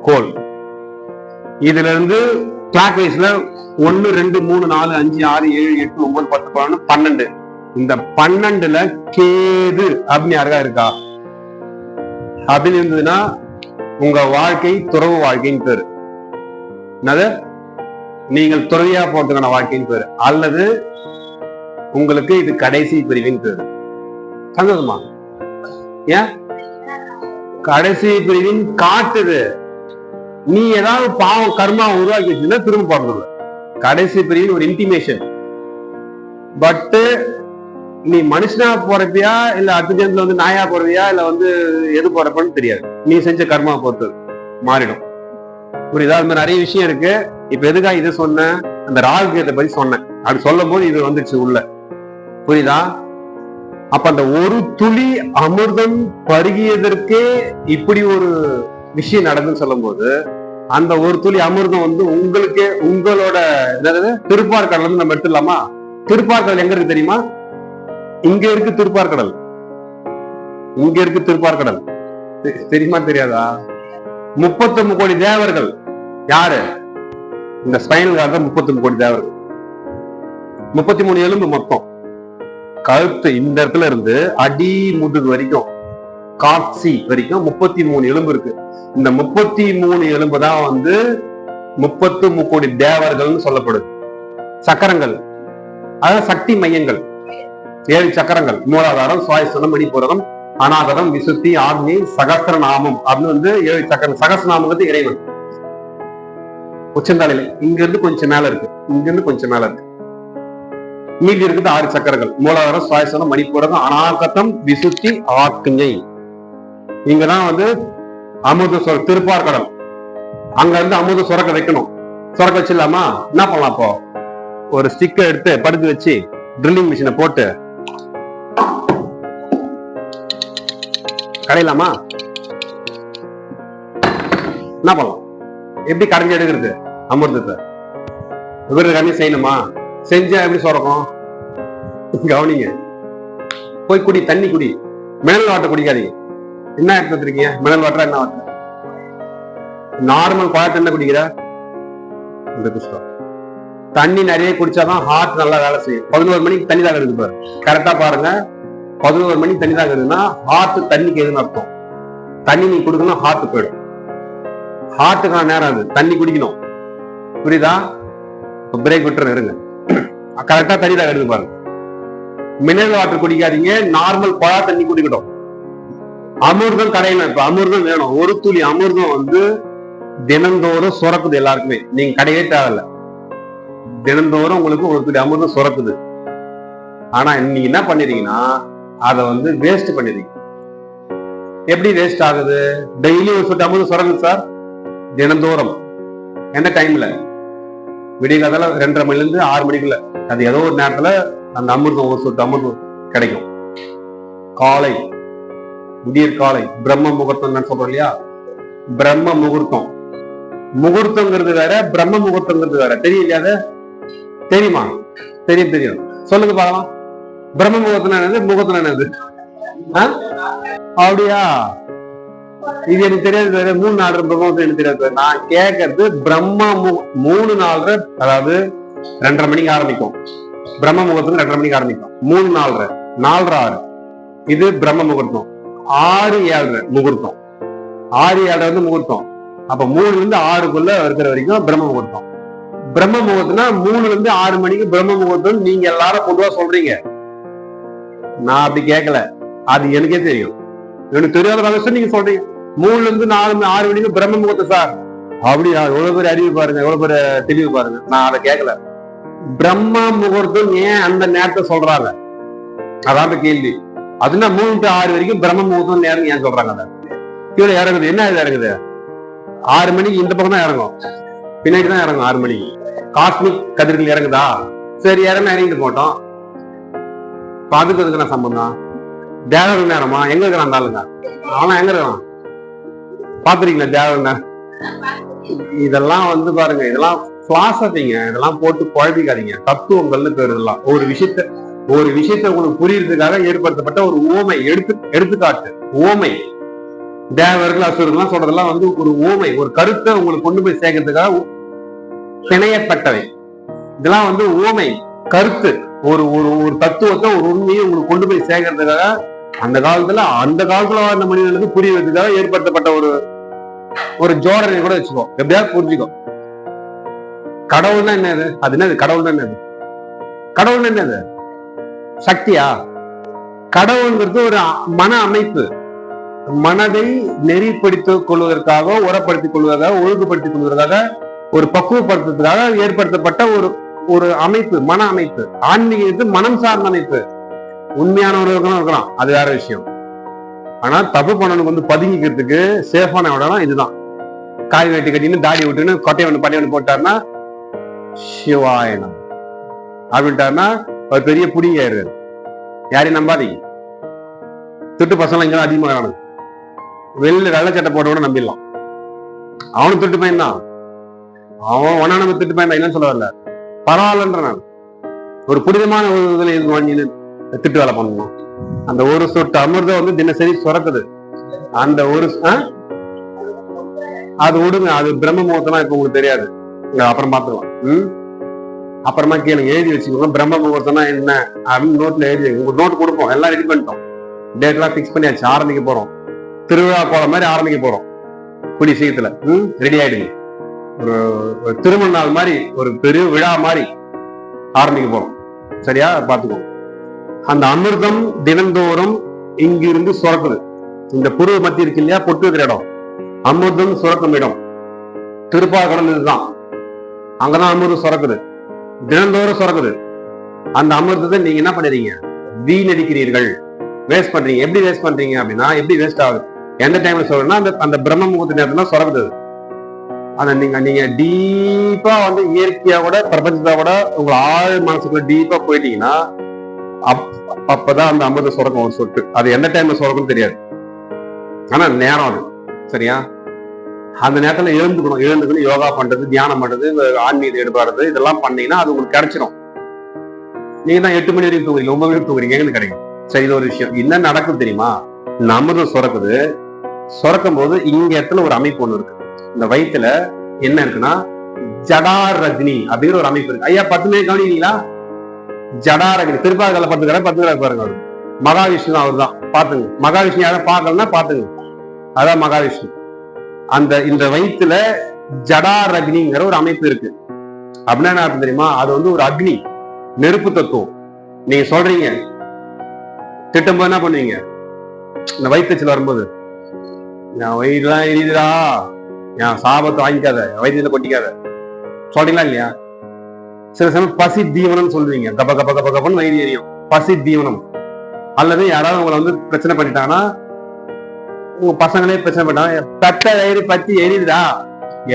கோல். இதுல இருந்து கிளாக் வைஸ்ல 1 2 3 4 5 6 7 8 9 10 11 12. இந்த 12ல கேது அப்படின்னு யாருக்கா இருக்கா? அப்படின்னு இருந்ததுன்னா உங்க வாழ்க்கை துறவு வாழ்க்கைன்னு பேரு. என்னது? நீங்கள் துறவியா போறதுக்கான வாழ்க்கைன்னு பேரு. அல்லது உங்களுக்கு இது கடைசி பிரிவின் பேரு. சந்தோஷமா? ஏன் கடைசி பிரிவின் காட்டுது? நீ ஏதாவது பாவம் கர்மா உருவாக்கி வச்சுன்னா திரும்ப போறது. கடைசி பிரிவின் ஒரு இன்டிமேஷன். பட் நீ மனுஷனா போறப்பியா இல்ல அடுத்த ஜென்மத்துல வந்து நாயா போறவியா இல்ல வந்து எது போறப்பன்னு தெரியாது. நீ செஞ்ச கர்மா பொறுத்து மாறிடும். புரியுதா? அது மாதிரி நிறைய விஷயம் இருக்கு. இப்ப எதுக்காக இதை சொன்னேன்? அந்த ராகுகேத்தை பத்தி சொன்னேன். அப்படி சொல்லும் போது இது வந்துச்சு உள்ள. புரியுதா? அப்ப அந்த ஒரு துளி அமிர்தம் பருகியதற்கே இப்படி ஒரு விஷயம் நடக்குன்னு சொல்லும் போது அந்த ஒரு துளி அமிர்தம் வந்து உங்களுக்கே உங்களோட திருப்பார்கடல் வந்து நம்ம எடுத்துடலாமா? திருப்பார்கடல் எங்க இருக்கு தெரியுமா? இங்க இருக்கு திருப்பார்கடல். இங்க இருக்கு திருப்பார்கடல். தெரியுமா தெரியாதா? 39 கோடி தேவர்கள். யாரு? இந்த ஸ்பைனல் கார்டு 39 கோடி தேவர்கள். 33 எலும்பு மொத்தம். கழுத்து இந்த இடத்துல இருந்து அடி முதுகு வரைக்கும், காட்சி வரைக்கும் 33 எலும்பு இருக்கு. இந்த 33 எலும்பு தான் வந்து 33 கோடி தேவர்கள்னு சொல்லப்படுது. சக்கரங்கள், அதாவது சக்தி மையங்கள். 7 சக்கரங்கள். மூலாதாரம், சுவாயுஸ்தானம், மணிப்பூரகம், அநாகதம், விசுத்தி, ஆக்னி, சகஸ்ரநாமம் அப்படின்னு வந்து 7 சக்கரம். சகஸ்ரநாமங்கிறது இறைவன். உச்சந்தாலையில இங்க இருந்து கொஞ்சம் மேல இருக்கு, இங்க இருந்து கொஞ்சம் மேல இருக்கு. மீதி இருக்குது 6 சக்கரங்கள். மூலாதாரம், சுவாயுஸ்தானம், மணிப்பூரகம், அநாகதம், விசுத்தி, ஆக்னி. இங்கதான் வந்து அமுத திருப்பார்கடல். அங்க இருந்து அமுத சுரக்க வைக்கணும். சுரக்க வச்சிடலாமா? என்ன பண்ணலாம்? அப்போ ஒரு ஸ்டிக்கை எடுத்து படுத்து வச்சு ட்ரில்லிங் மிஷினை போட்டு கடையலாமா? என்ன பண்ணலாம்? எப்படி கடைஞ்சி எடுக்கிறது அமிர்தத்தை? இவரு கண்ணி செய்யணுமா? செஞ்சா எப்படி சுரக்கும்? கவனிங்க. போய் குடி, தண்ணி குடி. மினரல் வாட்டர் குடிக்காதீங்க. என்ன எடுத்து வச்சிருக்கீங்க? மினரல் வாட்டரா என்ன வாட்டர்? நார்மல் குழாய் என்ன குடிக்கிற? இந்த புஷ்டம். தண்ணி நிறைய குடிச்சாதான் ஹார்ட் நல்லா வேலை செய்யும். 11 மணிக்கு தண்ணி தான் இருக்கு பாரு. கரெக்டா பாருங்க. 11 மணிக்கு தண்ணி தான் இருக்குதுன்னா ஹார்ட் தண்ணிக்கு எதுன்னு அர்த்தம். தண்ணி நீ குடிக்கணும், ஹார்ட் போயிடும். ஹார்ட்டுக்கான நேரம் அது, தண்ணி குடிக்கணும். புரியுதா? பிரேக் விட்டுற இருங்க. கரெக்டா தண்ணி தான் எடுத்து பாருங்க. மினரல் வாட்டர் குடிக்காதீங்க, நார்மல் குழாய் தண்ணி குடிக்கணும். அமிர்தம் கடையில இப்ப அமிர்தம் வேணும். ஒரு துளி அமிர்தம் வந்து தினந்தோறும் சுரக்குது எல்லாருக்குமே. நீங்க கடையே தேவையில்ல. தினந்தோறும் உங்களுக்கு ஒரு துளி அமிர்தம் சுரக்குது. ஆனா நீங்க என்ன பண்ணிருக்கீங்கன்னா அதை வந்து வேஸ்ட் பண்ணிருக்கீங்க. எப்படி வேஸ்ட் ஆகுது? டெய்லி ஒரு சொட்டு அமிர்தம் சுரக்குது சார். தினந்தோறும் எந்த டைம்ல? விடிய காலத்துல 2:30 மணில இருந்து 6 மணிக்குள்ள. அது ஏதோ ஒரு நேரத்துல அந்த அமிர்தம் ஒரு சொட்டு அமிர்தம் கிடைக்கும். காலை, விடியற் காலை, பிரம்ம முகூர்த்தம் சொல்றோம் இல்லையா? பிரம்ம முகூர்த்தம் முகூர்த்தங்கிறது வேற, பிரம்ம முகூர்த்தங்கிறது வேற. தெரியலையா? அது தெரியுமா? தெரியும் தெரியும். சொல்லுங்க பார்க்கலாம். பிரம்ம முகூர்த்தம் என்னது, முகூர்த்தம் என்னது? அப்படியா? இது எனக்கு தெரியாது. 3 நாலு பிரம்ம எனக்கு தெரியாது. நான் கேட்கறது பிரம்ம 3 4, அதாவது 2:30 மணிக்கு ஆரம்பிக்கும். பிரம்ம முகூர்த்தம் 2:30 மணிக்கு ஆரம்பிக்கும். 3 4, 4 6 இது பிரம்ம முகூர்த்தம். 6 7 முகூர்த்தம். 6 7 வந்து முகூர்த்தம். அப்ப 3ல இருந்து 6க்குள்ள இருக்கிற வரைக்கும் பிரம்ம முகூர்த்தம். பிரம்ம முகூர்த்தம்னா 3ல இருந்து 6 மணிக்கு பிரம்ம முகூர்த்தம் நீங்க எல்லாரும் பொதுவா சொல்றீங்க. நான் அப்படி கேட்கல. அது எனக்கே தெரியும். எனக்கு தெரியாத ரகசியம் நீங்க சொல்றீங்க. 3ல இருந்து 4 6 மணிக்கு பிரம்ம முகூர்த்தம் சார். அப்படியா? எவ்வளவு பேர் அறிவு பாருங்க, எவ்வளவு பேர் தெளிவு பாருங்க. நான் அதை கேட்கல. பிரம்ம முகூர்த்தம் ஏன் அந்த நேரத்தை சொல்றாங்க? அதான் கேள்வி. அதுனா 3 to 6 வரைக்கும் பிரம்ம முகூர்த்தம் நேரம் ஏன் சொல்றாங்க? கீழே இறங்குது. என்ன இது இறங்குது? 6 மணிக்கு இந்த பக்கம் தான் இறங்கும், பின்னாடி தான் இறங்கும். 6 மணிக்கு காஸ்மிக் கதிர்கள் இறங்குதா? சரி, இறங்கிட்டு போட்டோம். அதுக்கு அதுக்கு நான் சம்பந்தம். தேவர நேரமா எங்க இருக்கிறான் ஆளுங்க? ஆனா எங்க இருக்கான் பாத்துறீங்களா? தேவர இதெல்லாம் வந்து பாருங்க, இதெல்லாம் பிலாசபிங்க. இதெல்லாம் போட்டு குழப்பிக்காதீங்க. தத்துவங்கள்னு பேர். இதெல்லாம் ஒரு விஷயத்த உங்களுக்கு புரியறதுக்காக ஏற்படுத்தப்பட்ட ஒரு ஓமை, எடுத்துக்காட்டு. ஓமை. தேவர்கள் அசுரர்கள் சொல்றதெல்லாம் வந்து ஒரு ஓமை, ஒரு கருத்தை உங்களுக்கு கொண்டு போய் சேர்க்கறதுக்காக பிணையப்பட்டவை. இதெல்லாம் வந்து ஓமை, கருத்து. ஒரு ஒரு தத்துவத்தை, ஒரு உண்மையை உங்களுக்கு கொண்டு போய் சேர்க்கறதுக்காக அந்த காலத்துல வாழ்ந்த மனிதர்களுக்கு புரியறதுக்காக ஏற்படுத்தப்பட்ட ஒரு ஜோடனை கூட வச்சுக்கோ. எப்படியாவது புரிஞ்சுக்கோ. கடவுள்னா என்னது? அது என்னது? கடவுள்னா என்னது? கடவுள்னா என்னது? சக்தியா? கடவுள்ங்கிறது ஒரு மன அமைப்பு. மனதை நெறிப்படுத்திக் கொள்வதற்காக, உரப்படுத்திக் கொள்வதற்காக, ஒழுங்குபடுத்திக் கொள்வதற்காக, ஒரு பக்குவப்படுத்துறதுக்காக ஏற்படுத்தப்பட்ட ஒரு அமைப்பு, மன அமைப்பு. ஆன்மீகத்துக்கு மனம் சார்ந்த அமைப்பு. உண்மையானவர்களும் இருக்கலாம், அது வேற விஷயம். ஆனா தப்பு பண்ணனுக்கு வந்து பதுங்கிக்கிறதுக்கு சேஃபான இடம் இதுதான். காய் வெட்டி கட்டின்னு தாடி விட்டுன்னு கொட்டையை ஒண்ணு பட்டி ஒண்ணு போட்டாருன்னா சிவாயனம் அப்படின்ட்டாருன்னா ஒரு பெரிய புடிங்காரு. யாரையும் நம்பாதீங்க. திட்டு பசங்க இங்க அதிகமாக வெளியில வெள்ளச்சட்டை போட்ட கூட நம்பிடலாம். அவனுக்கு திட்டு பையன் தான். அவன் ஒன்னா நம்ம திட்டு பையன் தான். என்னன்னு சொல்ல வரல, பரவாயில்லன்ற. நான் ஒரு புனிதமான ஒரு இதுல திட்டு வேலை பண்ணணும். அந்த ஒரு சொட்டு அமிர்தம் வந்து தினசரி சுரக்குது. அந்த ஒரு அது விடுங்க. அது பிரம்ம முகூர்த்தம் இப்ப உங்களுக்கு தெரியாது. அப்புறம் பாத்துக்கலாம். அப்புறமா கேளுங்க, எழுதி வச்சுக்கோங்க. பிரம்ம முகூர்த்தம்னா என்ன அப்படின்னு நோட்ல எழுதி. உங்களுக்கு நோட் கொடுப்போம், எல்லாம் ரெடி பண்ணிட்டோம். டேட் எல்லாம் பிக்ஸ் பண்ணியாச்சு. ஆரம்பிக்க போறோம். திருவிழா போற மாதிரி ஆரம்பிக்க போறோம். கூடிய சீக்கிரத்துல ரெடி ஆயிடுங்க. ஒரு திருமண நாள் மாதிரி, ஒரு பெரிய விழா மாதிரி ஆரம்பிக்க போறோம். சரியா? பாத்துக்கோ. அந்த அமிர்தம் தினந்தோறும் இங்கிருந்து சுரக்குது. இந்த புருவ மத்தி இருக்கு இல்லையா, பொட்டு வைக்கிற இடம், அமிர்தம் சுரக்கும் இடம். திருப்பாக்கடல் இதுதான். அங்கதான் அமிர்தம் சுரக்குது, தினந்தோறும் சுரக்குது. அந்த அமிர்தத்தை நீங்க என்ன பண்ணுறீங்க? வீணடிக்கிறீர்கள், வேஸ்ட் பண்றீங்க. எப்படி வேஸ்ட் பண்றீங்க அப்படின்னா, எப்படி வேஸ்ட் ஆகுது? எந்த டைம்ல சொல்றேன்னா, அந்த பிரம்ம முகூர்த்த நேரத்துல சுரக்குது. அந்த நீங்க டீப்பா வந்து இயற்கையா கூட, பிரபஞ்சத்தா கூட உங்க ஆழ் மனசுக்குள்ள டீப்பா போயிட்டீங்கன்னா அப்பதான் அந்த அமிர்த சுரக்கம் ஒரு சொட்டு. அது எந்த டைம்ல சுரக்கும்னு தெரியாது. ஆனா நேரம் அது. சரியா? அந்த நேரத்துல எழுந்துக்கணும். யோகா பண்றது, தியானம் பண்றது, ஆன்மீக ஈடுபாடுறது, இதெல்லாம் பண்ணீங்கன்னா அது உங்களுக்கு கிடைச்சிடும். நீங்க தான் 8 மணி வரைக்கும் தூங்குறீங்க, 9 மணிக்கு தூங்குறீங்க, எங்களுக்கு கிடைக்கும். சரி, இது ஒரு விஷயம். என்ன நடக்கும் தெரியுமா? இந்த அமிர்தம் சுரக்குது. சுரக்கும் போது இங்க இடத்துல ஒரு அமைப்பு ஒண்ணு இருக்கு. இந்த வயிற்றுல என்ன இருக்குன்னா, ஜடாரக்னி அப்படிங்கிற ஒரு அமைப்பு இருக்கு. ஐயா 10 மணி கவனிங்களா? ஜடாரக்னி. திருப்பாக்கல 10 கடை 10 கடை பாருங்க. அவரு மகாவிஷ்ணு, அவர் தான். பாத்துங்க. மகாவிஷ்ணு யாரும் பார்க்கலன்னா பாத்துங்க. அதான் மகாவிஷ்ணு. இந்த வயிற்றுல ஜடாரக்னிங்கிற ஒரு அமைப்பு இருக்கு. அப்படின்னா என்ன அர்த்தம் தெரியுமா? அது வந்து ஒரு அக்னி, நெருப்பு தத்துவம். நீங்க சொல்றீங்க, திட்டம் போது என்ன பண்ணுவீங்க? இந்த வயிற்றுல வரும்போது, என் வயிறுலாம் எரியுதுடா, என் சாபத்தை வாங்கிக்காத, வயிற்றுல கொட்டிக்காத சொல்றீங்களா இல்லையா? சில சமயம் பசி தீவனம் சொல்லுவீங்க. கப கப கப கபன்னு வயிறு எரியும், பசி தீவனம். அல்லது யாராவது உங்களை வந்து பிரச்சனை பண்ணிட்டாங்கன்னா, உங்க பசங்களே பிரச்சனை பண்ணிட்டாங்க, தட்ட வயிறு பத்தி எரியுதுடா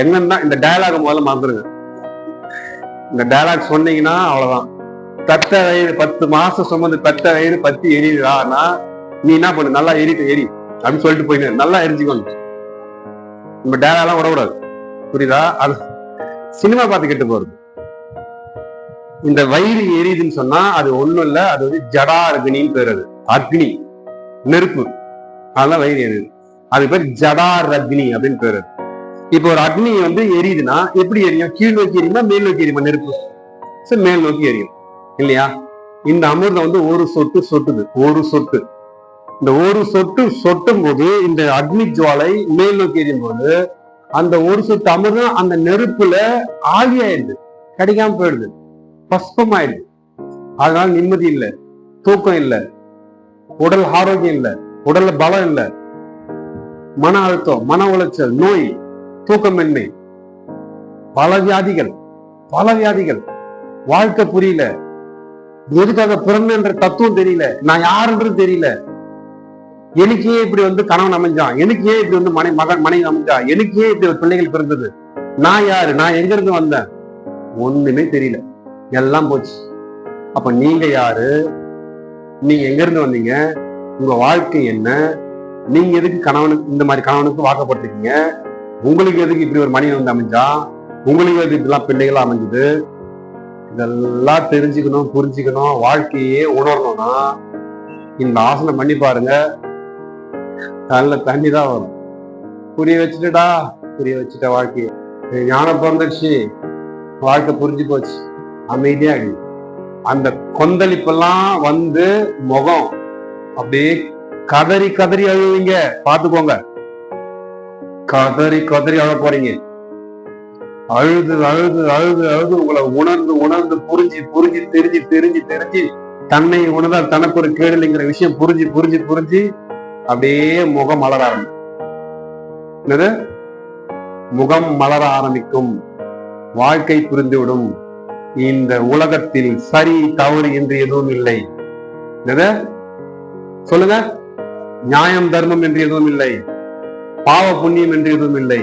என்னன்னா, இந்த டயலாக் முதல்ல மறந்துருங்க. இந்த டயலாக் சொன்னீங்கன்னா அவ்வளவுதான். தட்ட வயிறு 10 மாசம் சுமந்து தட்ட வயிறு பத்தி எரியுதுடான்னா, நீ என்ன பண்ணு? நல்லா எரிட்டு எரி அப்படின்னு சொல்லிட்டு போயின்னு நல்லா எரிஞ்சுக்கணும். நம்ம டயலாக்லாம் விடக்கூடாது. புரியுதா? அது சினிமா பார்த்து கெட்டு போறது. இந்த வயிறு எரியுதுன்னு சொன்னா அது ஒண்ணும் இல்ல, அது வந்து ஜடா அக்னின்னு பேர். அது அக்னி, நெருப்பு. அதெல்லாம் வயிறு எரியுது, அது பேர் ஜடார் அக்னி அப்படின்னு பேரு. இப்போ ஒரு அக்னி வந்து எரியுதுன்னா எப்படி எரியும்? கீழ் நோக்கி எரியுமா மேல் நோக்கி எரியுமா? நெருப்பு மேல் நோக்கி எரியும் இல்லையா? இந்த அமிர்தம் வந்து ஒரு சொட்டு சொட்டுது, ஒரு சொட்டு. இந்த ஒரு சொட்டு சொட்டும் போது இந்த அக்னி ஜுவாலை மேல் நோக்கி எரியும் போது அந்த ஒரு சொட்டு அமிர்தம் அந்த நெருப்புல ஆவியாயிடுது, கிடைக்காம போயிடுது, பஸ்பமாயிடுது. அதனால நிம்மதி இல்லை, தூக்கம் இல்லை, உடல் ஆரோக்கியம் இல்லை, உடல்ல பலம் இல்லை, மன அழுத்தம், மன உளைச்சல், நோய், தூக்கமின்மை, பல வியாதிகள், பல வியாதிகள். வாழ்க்கை புரியல, எதுக்காக பிறந்த தத்துவம் தெரியல, நான் யாருன்றது தெரியல. எனக்கு ஏன் இப்படி வந்து கணவன் அமைஞ்சான், எனக்கு ஏன் இப்படி வந்து மனைவி அமைஞ்சா, எனக்கு ஏன் இப்படி பிள்ளைகள் பிறந்தது, நான் யாரு, நான் எங்க இருந்து வந்தேன், ஒண்ணுமே தெரியல, எல்லாம் போச்சு. அப்ப நீங்க யாரு, நீங்க எங்க இருந்து வந்தீங்க, உங்க வாழ்க்கை என்ன, நீங்க எதுக்கு கணவனுக்கு இந்த மாதிரி கணவனுக்கு வாக்கப்பட்டிருக்கீங்க, உங்களுக்கு எதுக்கு இப்படி ஒரு மனைவி வந்து அமைஞ்சா, உங்களுக்கு எதுக்கு இப்படிலாம் பிள்ளைகள் அமைஞ்சது, இதெல்லாம் தெரிஞ்சுக்கணும், புரிஞ்சுக்கணும், வாழ்க்கையே உணரணும்னா இந்த ஆசனம் பண்ணி பாருங்க. நல்ல தண்ணி தான் வரும். புரிய வச்சுட்டா, புரிய வச்சுட்ட வாழ்க்கையை, ஞானம் பிறந்துச்சு, வாழ்க்கை புரிஞ்சு போச்சு, அமைதியா அடி. அந்த கொந்தளிப்பெல்லாம் வந்து முகம் அப்படியே கதறி கதறி அழுவீங்க, பாத்துக்கோங்க. கதறி கதறி அழ போறீங்க. அழுது அழுது அழுது அழுது உங்களை உணர்ந்து உணர்ந்து புரிஞ்சு புரிஞ்சு தெரிஞ்சு தெரிஞ்சு தெரிஞ்சு தன்னை உணர்ந்தால் தனக்கு ஒரு கேடலைங்கிற விஷயம் புரிஞ்சு புரிஞ்சு புரிஞ்சு அப்படியே முகம் மலர ஆரம்பிக்கும். முகம் மலர ஆரம்பிக்கும். வாழ்க்கை புரிந்துவிடும். இந்த உலகத்தில் சரி தவறு என்று எதுவும் இல்லை. சொல்லுங்க, நியாயம் தர்மம் என்று எதுவும் இல்லை, பாவ புண்ணியம் என்று எதுவும் இல்லை.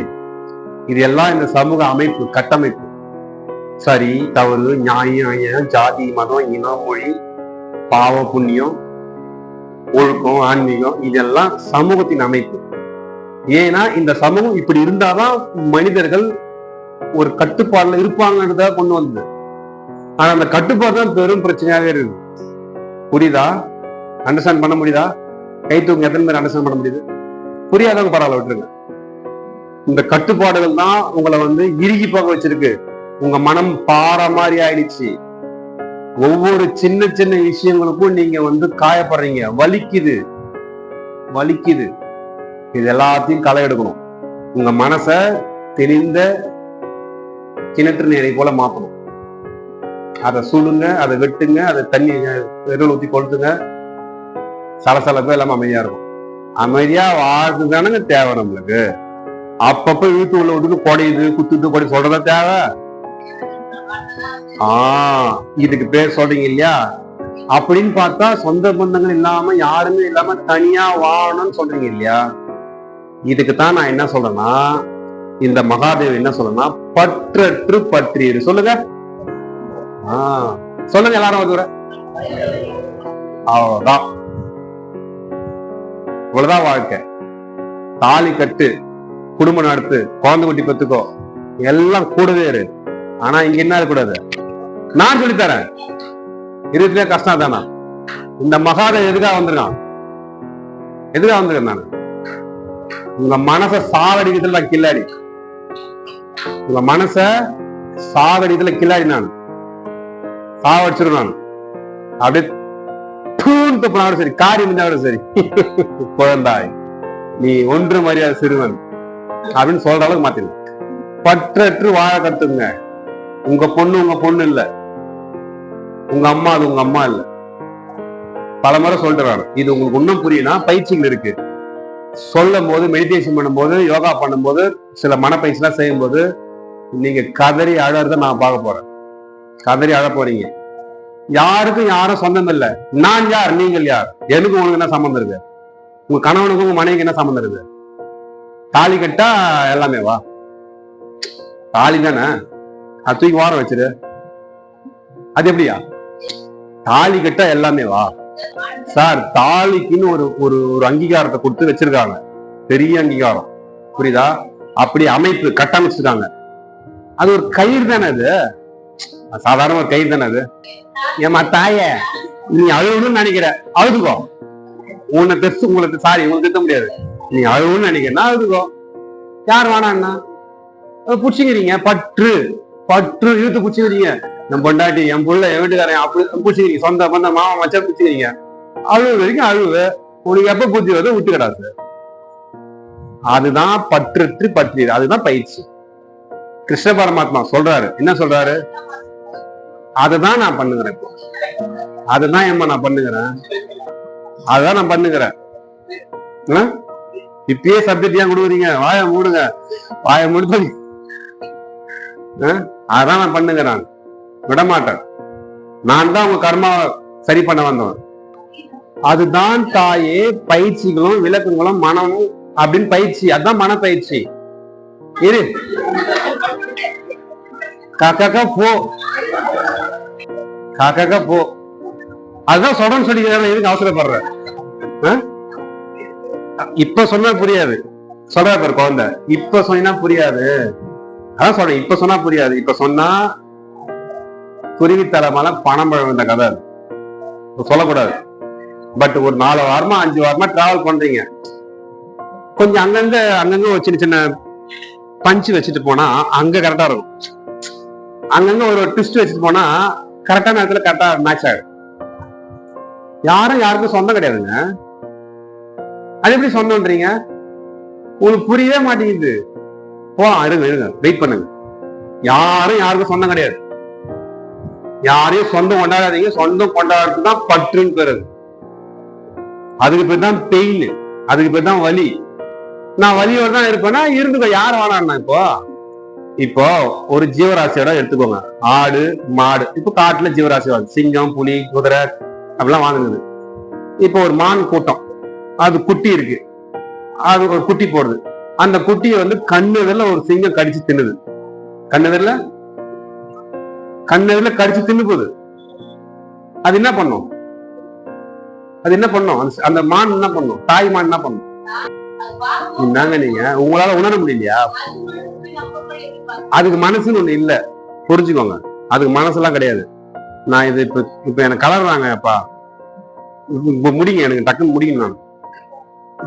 இது எல்லாம் இந்த சமூக அமைப்பு, கட்டமைப்பு. சரி தவறு, நியாயம், ஜாதி, மதம், இனம், மொழி, பாவ புண்ணியம், ஒழுக்கம், ஆன்மீகம், இதெல்லாம் சமூகத்தின் அமைப்பு. ஏன்னா இந்த சமூகம் இப்படி இருந்தாதான் மனிதர்கள் ஒரு கட்டுப்பாடுல இருப்பாங்கன்றத கொண்டு வந்தது. ஆனா அந்த கட்டுப்பாடு தான் பெரும் பிரச்சனையாவே இருக்கு. புரியுதா? அண்டர்ஸ்டாண்ட் பண்ண முடியுதா? கை தூங்க எத்தனை பேர் அண்டர்ஸ்டாண்ட் பண்ண முடியுது? புரியாதவங்க பரவாயில்ல, விட்டுருங்க. இந்த கட்டுப்பாடுகள் தான் உங்களை வந்து இறுகி போக வச்சிருக்கு. உங்க மனம் பாறை மாதிரி ஆயிடுச்சு. ஒவ்வொரு சின்ன சின்ன விஷயங்களுக்கும் நீங்க வந்து காயப்படுறீங்க, வலிக்குது வலிக்குது. இது எல்லாத்தையும் களை எடுக்கணும். உங்க மனச தெளிந்த கிணற்று நீரை போல மாத்தணும். அதை சுடுங்க, அதை வெட்டுங்க, அதை தண்ணி பெட்ரோல் ஊத்தி கொளுத்துங்க, சலசலப்பே இல்லாம அமைதியா இருக்கும். அமைதியா வாழ்றதுதானுங்க தேவை நம்மளுக்கு. அப்பப்ப இழுத்து உள்ள விட்டுட்டு கொடையுது குத்துட்டு கொடை சொல்றதா தேவை? இதுக்கு பேர் சொல்றீங்க இல்லையா? அப்படின்னு பார்த்தா சொந்த பந்தங்கள் இல்லாம யாருமே இல்லாம தனியா வாழணும்னு சொல்றீங்க இல்லையா? இதுக்குத்தான் நான் என்ன சொல்றேன்னா, இந்த மகாதேவ் என்ன சொல்றேன்னா, பற்றற்று பற்றியது. சொல்லுங்க, சொல்லுங்க எல்லாரும் ஒரு அவ்வளவுதான். இவ்வளவுதான் வாழ்க்கை. தாலி கட்டு, குடும்பம் நடத்து, குழந்தை குட்டி பெத்துக்கோ, எல்லாம் கூடவே இரு. ஆனா இங்க என்ன இருக்கக்கூடாது, நான் சொல்லித்தரேன். இருக்கிற கஷ்டம் தானா? இந்த மகாதேவ் எதுக்காக வந்திருக்கான்? எதுக்காக வந்திருக்கேன் நான்? உங்க மனச சாகடிக்கிறதுல நான் கில்லாடி. உங்க மனச சாகடிக்கிறதுல கில்லாடி நான். சாவடிச்சிடும் நான். அப்படியே தூண்டு போனாலும் சரி, காரியம் இருந்தாலும் சரி, குழந்தாய் நீ ஒன்று மரியாதை சிறுவன் அப்படின்னு சொல்ற அளவுக்கு மாத்திரு. பற்றற்று வாழ கத்துங்க. உங்க பொண்ணு இல்ல, உங்க அம்மா அது உங்க அம்மா இல்ல. பல முறை சொல்றேன். இது உங்களுக்கு இன்னும் புரியும்னா பயிற்சிகள் இருக்கு. சொல்லும் போது, மெடிடேஷன் பண்ணும்போது, யோகா பண்ணும்போது, சில மனப்பயிற்சி எல்லாம் செய்யும் போது நீங்க கதறி அழறத நான் பார்க்க போறேன். கதறி அழ போறீங்க. யாருக்கும் யாரும் சொந்தம் இல்லை. நான் யார், நீங்கள் யார்? எனக்கு உங்களுக்கு என்ன சம்பந்தம் இருக்கு? உங்க கணவனுக்கும் உங்க மனைவிக்கு என்ன சம்பந்தம் இருக்கு? தாலி கட்டா எல்லாமே வா, தாலி தானே, அது தூக்கி வாரம் வச்சிரு. அது எப்படியா? தாலி கட்டா எல்லாமே வா சார். தாலிக்குன்னு ஒரு ஒரு ஒரு அங்கீகாரத்தை கொடுத்து வச்சிருக்காங்க, பெரிய அங்கீகாரம். புரியுதா? அப்படி அமைப்பு கட்டமைச்சிருக்காங்க. அது ஒரு கயிறு தானே, அது சாதாரண ஒரு கயிறு தானே அது. ஏமா தாய, நீ அழுவணும்னு நினைக்கிற, அழுதுக்கோ. உன்னை தெத்து உங்களுக்கு உங்களுக்கு திட்ட முடியாது. நீ அழுவணும்னு நினைக்கிறா அழுதுக்கோ. யார் வேணான்னா புடிச்சுக்கிறீங்க, பற்று பற்று இழுத்து புடிச்சுக்கிறீங்க. நம்ம பொண்டாட்டி, என் புள்ள, என் வீட்டுக்காரன் அப்படி புடிச்சுக்கிறீங்க. சொந்த பந்த மாமா மச்சா புடிச்சுக்கிறீங்க. அழுவு வரைக்கும் அழுவு. உனக்கு எப்ப புத்தி வருது விட்டுக்கிறாரு. அதுதான் பற்று பற்றி, அதுதான் பயிற்சி. கிருஷ்ண பரமாத்மா சொல்றாரு, என்ன சொல்றாரு? அதுதான் நான் பண்ணுகிறேன். இப்போ அதுதான் ஏமா நான் பண்ணுகிறேன், அதுதான் நான் பண்ணுகிறேன். இப்பயே சப்ஜெக்ட் ஏன் கொடுக்குறீங்க? வாய மூடுங்க, வாய மூடு. அதான் நான் பண்ணுகிறேன், விடமாட்டேன். நான் தான் உங்க கர்மாவை சரி பண்ண வந்தவன். அதுதான் தாயே பயிற்சிகளும் விளக்கங்களும் மனமும் அப்படின்னு பயிற்சி. அதுதான் மன பயிற்சி. இரு காக்கா போ, காக்கா போ. அதுதான் சொல்றேன்னு சொல்லிக்கிறேன். எதுக்கு அவசரப்படுற? இப்ப சொன்னா புரியாது. சொல்ற பாரு குழந்தை, இப்ப சொன்னா புரியாது. அதான் சொல்றேன், இப்ப சொன்னா புரியாது. இப்ப சொன்னா குருவித்தலைமால பணம் பழந்த கதை சொல்லக்கூடாது. பட் ஒரு 4 வாரமா 5 வாரமா டிராவல் பண்றீங்க, கொஞ்சம் அங்கங்க ஒரு சின்ன சின்ன பஞ்சு வச்சுட்டு போனா அங்க கரெக்டா இருக்கும். அங்கங்க ஒரு ட்விஸ்ட் வச்சுட்டு போனா கரெக்டான நேரத்துல கரெக்டா மேட்ச் ஆயிடும். யாருக்கும் சொந்தம் கிடையாதுங்க. அது எப்படி சொந்தம்ன்றீங்க? உங்களுக்கு புரியவே மாட்டேங்குது. இருங்க வெயிட் பண்ணுங்க. யாருக்கும் சொந்தம் கிடையாது. யாரையும் சொந்தம் கொண்டாடாதீங்க. சொந்தம் கொண்டாடுறது தான் பற்றுன்னு பேரு. அதுக்கு பேர் தான் பெயின், அதுக்கு பேர் தான் வலி. நான் வலியோட தான் இருப்பேன்னா இருந்துக்கோ, யார் வேணான்னா. இப்போ ஒரு ஜீவராசியோட எடுத்துக்கோங்க. ஆடு மாடு, இப்போ காட்டுல ஜீவராசி வாழ், சிங்கம் புலி குதிரை அப்படிலாம் வாழ்ந்துது. இப்போ ஒரு மான் கூட்டம், அது குட்டி இருக்கு, அது ஒரு குட்டி போடுது. அந்த குட்டியை வந்து கண்ணுதல்ல ஒரு சிங்கம் கடிச்சு தின்னுது. கண்ணுதல்ல கடிச்சு தின்னு போகுது. அது என்ன பண்ணும்? அந்த மான் என்ன பண்ணும்? தாய் மான் என்ன பண்ணும்? என்னங்க நீங்க உங்களால உணர முடியலையா? அதுக்கு மனசுன்னு ஒண்ணு இல்ல, புரிஞ்சுக்கோங்க. அதுக்கு மனசெல்லாம் கிடையாது. நான் இது இப்ப எனக்கு கலர்றாங்க அப்பா, இப்ப முடிங்க, எனக்கு டக்குன்னு முடியும். நான்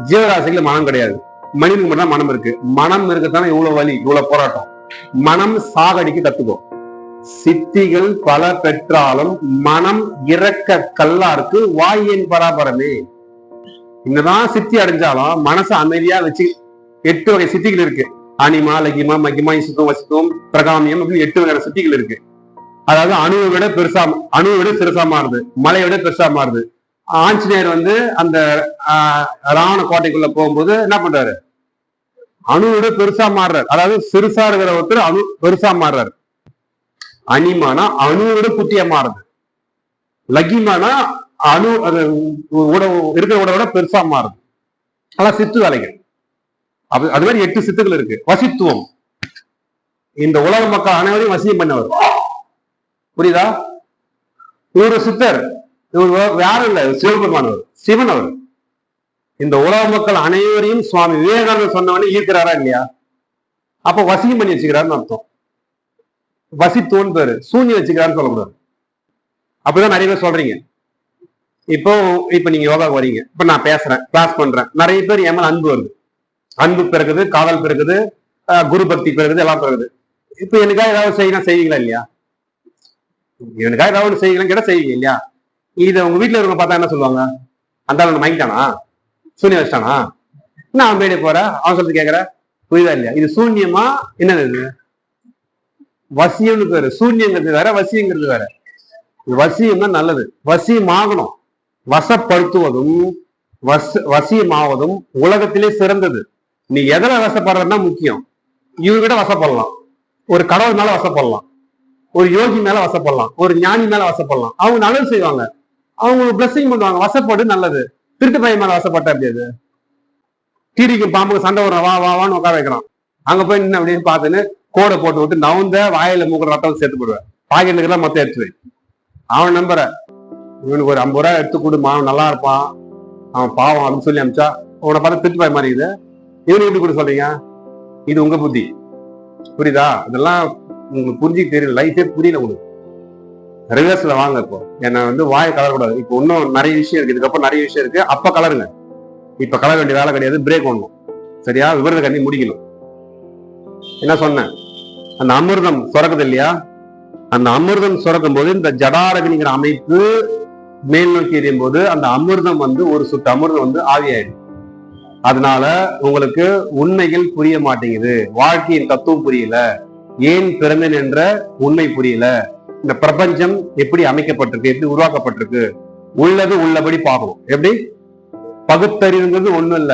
ஜீவராசிகள மனம் கிடையாது, மனிதனுக்கு மட்டும் தான் மனம் இருக்கு. மனம் இருக்கத்தானே இவ்வளவு வலி, இவ்வளவு போராட்டம். மனம் சாகடிக்க கத்துக்கோ. சித்திகள் பல பெற்றாலும் மனம் இறக்க கல்லாருக்கு வாயின் பராபரமே. என்னதான் சித்தி அடைஞ்சாலும் மனசை அமைதியா வச்சு 8 வகை சித்திகள் இருக்கு. அனிமா, லகிமா, மகிமா, இசுத்தம், வசித்தம், பிரகாமியம் அப்படின்னு 8 வகையான சித்திகள் இருக்கு. அதாவது அணுவை விட சிறுசா மாறுது, மலையை விட பெருசா மாறுது. ஆஞ்சநேயர் வந்து அந்த ராவண கோட்டைக்குள்ள போகும்போது என்ன பண்றாரு? அணுவோட பெருசா மாறுறாரு. அதாவது சிறுசா இருக்கிற ஒருத்தர் அணு பெருசா மாறுறாரு. அனிமானா அணுவோட குட்டியா மாறுது. லகிமானா அணு இருக்கிற உடவோட பெருசா மாறுது. அதான் சித்து வேலைகள். அது மாதிரி 8 சித்துக்கள் இருக்கு. வசித்துவம், இந்த உலக மக்கள் அனைவரையும் வசியம் பண்ணவர். புரியுதா? இவரு சித்தர், இவர் யாரும் இல்ல, சிவபெருமானவர், சிவன் அவர். இந்த உலக மக்கள் அனைவரையும் சுவாமி விவேகானந்தர் சொன்னவனே ஈர்க்கிறாரா இல்லையா? அப்ப வசியம் பண்ணி வச்சுக்கிறாருன்னு அர்த்தம். வசித்துவன் பேரு. சூன்யம் வச்சுக்கிறாருன்னு சொல்லக்கூடாது. அப்படிதான் நிறைய பேர் சொல்றீங்க. இப்ப நீங்க யோகாவுக்கு வரீங்க, இப்ப நான் பேசுறேன், கிளாஸ் பண்றேன், நிறைய பேர் என் மேல அன்பு வருது. அன்பு பிறகுது, காதல் பிறகுது, குரு பக்தி பிறகுது, எல்லாம் பிறகுது. இப்ப எனக்காக ஏதாவது செய்வீங்களா இல்லையா? எனக்காக ஏதாவது செய்யலாம் கேட்டா செய்வீங்க இல்லையா? இதை உங்க வீட்டுல இருக்க பார்த்தா என்ன சொல்லுவாங்க? அந்த ஆள் மயங்கிட்டானா, சூன்யம் வச்சிட்டானா, நான் அவன் பேடி போற, அவன் சொல்லிட்டு கேட்கற, புரியுதா இல்லையா? இது சூன்யமா என்னது? இது வசியம்னு பேரு. சூன்யங்கிறது வேற, வசியங்கிறது வேற. வசியம் தான் நல்லது. வசியம் ஆகணும். வசப்படுத்துவதும் வசியமாவதும் உலகத்திலே சிறந்தது. நீ எதில் வசப்படுறதுன்னா முக்கியம். இவர்கிட்ட வசப்படலாம், ஒரு கடவுள் மேல வசப்படலாம், ஒரு யோகி மேல வசப்படலாம், ஒரு ஞானி மேல வசப்படலாம். அவங்க நல்லது செய்வாங்க, அவங்க பிளஸிங் பண்ணுவாங்க. வசப்படு நல்லது. திருட்டு பையன் மேல வசப்பட்ட அப்படியாது. கீரிக்கும் பாம்புக்கு சண்டை வரும், வா வான்னு உட்கார வைக்கிறான். அங்க போய் நின்று அப்படின்னு பார்த்துன்னு கோடை போட்டு விட்டு நவுந்த வாயில மூக்குற ரத்தம் சேர்த்து போடுவேன். பாக்கெட்டுக்கு மொத்தம் எடுத்துரு. அவன் நம்புற, இவனுக்கு ஒரு 50 ரூபாய் எடுத்து கொடுமா, நல்லா இருப்பான், அவன் பாவம் அப்படின்னு சொல்லி அமிச்சா உன்னை பார்த்து திருட்டு பாய் மாதிரி இது. இவனு எப்படி கூட சொல்றீங்க? இது உங்க புத்தி. புரியுதா? இதெல்லாம் உங்களுக்கு புரிஞ்சுக்க தெரியல, லைஃபே புரியல உங்களுக்கு. ரிவர்ஸ்ல வாங்க. இப்போ என்ன வந்து வாயை கலரக்கூடாது. இப்போ இன்னும் நிறைய விஷயம் இருக்கு, இதுக்கப்புறம் நிறைய விஷயம் இருக்கு. அப்ப கலருங்க. இப்ப கலர வேண்டிய வேலை கிடையாது, பிரேக் ஒண்ணும். சரியா? விவரத்தை கண்ணி முடிக்கணும். என்ன சொன்னேன்? அந்த அமிர்தம் சுரக்குது இல்லையா? அந்த அமிர்தம் சுரக்கும் போது இந்த ஜடாரகினிங்கிற அமைப்பு மேல் நோக்கி எறியும் போது அந்த அமிர்தம் வந்து ஒரு சுட்டு அமிர்தம் வந்து ஆவியாயிடும். அதனால உங்களுக்கு உண்மைகள் புரிய மாட்டேங்குது, வாழ்க்கையின் தத்துவம் புரியல, ஏன் பிறந்தேன் என்ற உண்மை புரியல, இந்த பிரபஞ்சம் எப்படி அமைக்கப்பட்டிருக்கு, எப்படி உருவாக்கப்பட்டிருக்கு, உள்ளது உள்ளபடி பார்க்கணும். எப்படி? பகுத்தறிவுங்கிறது ஒண்ணும் இல்ல,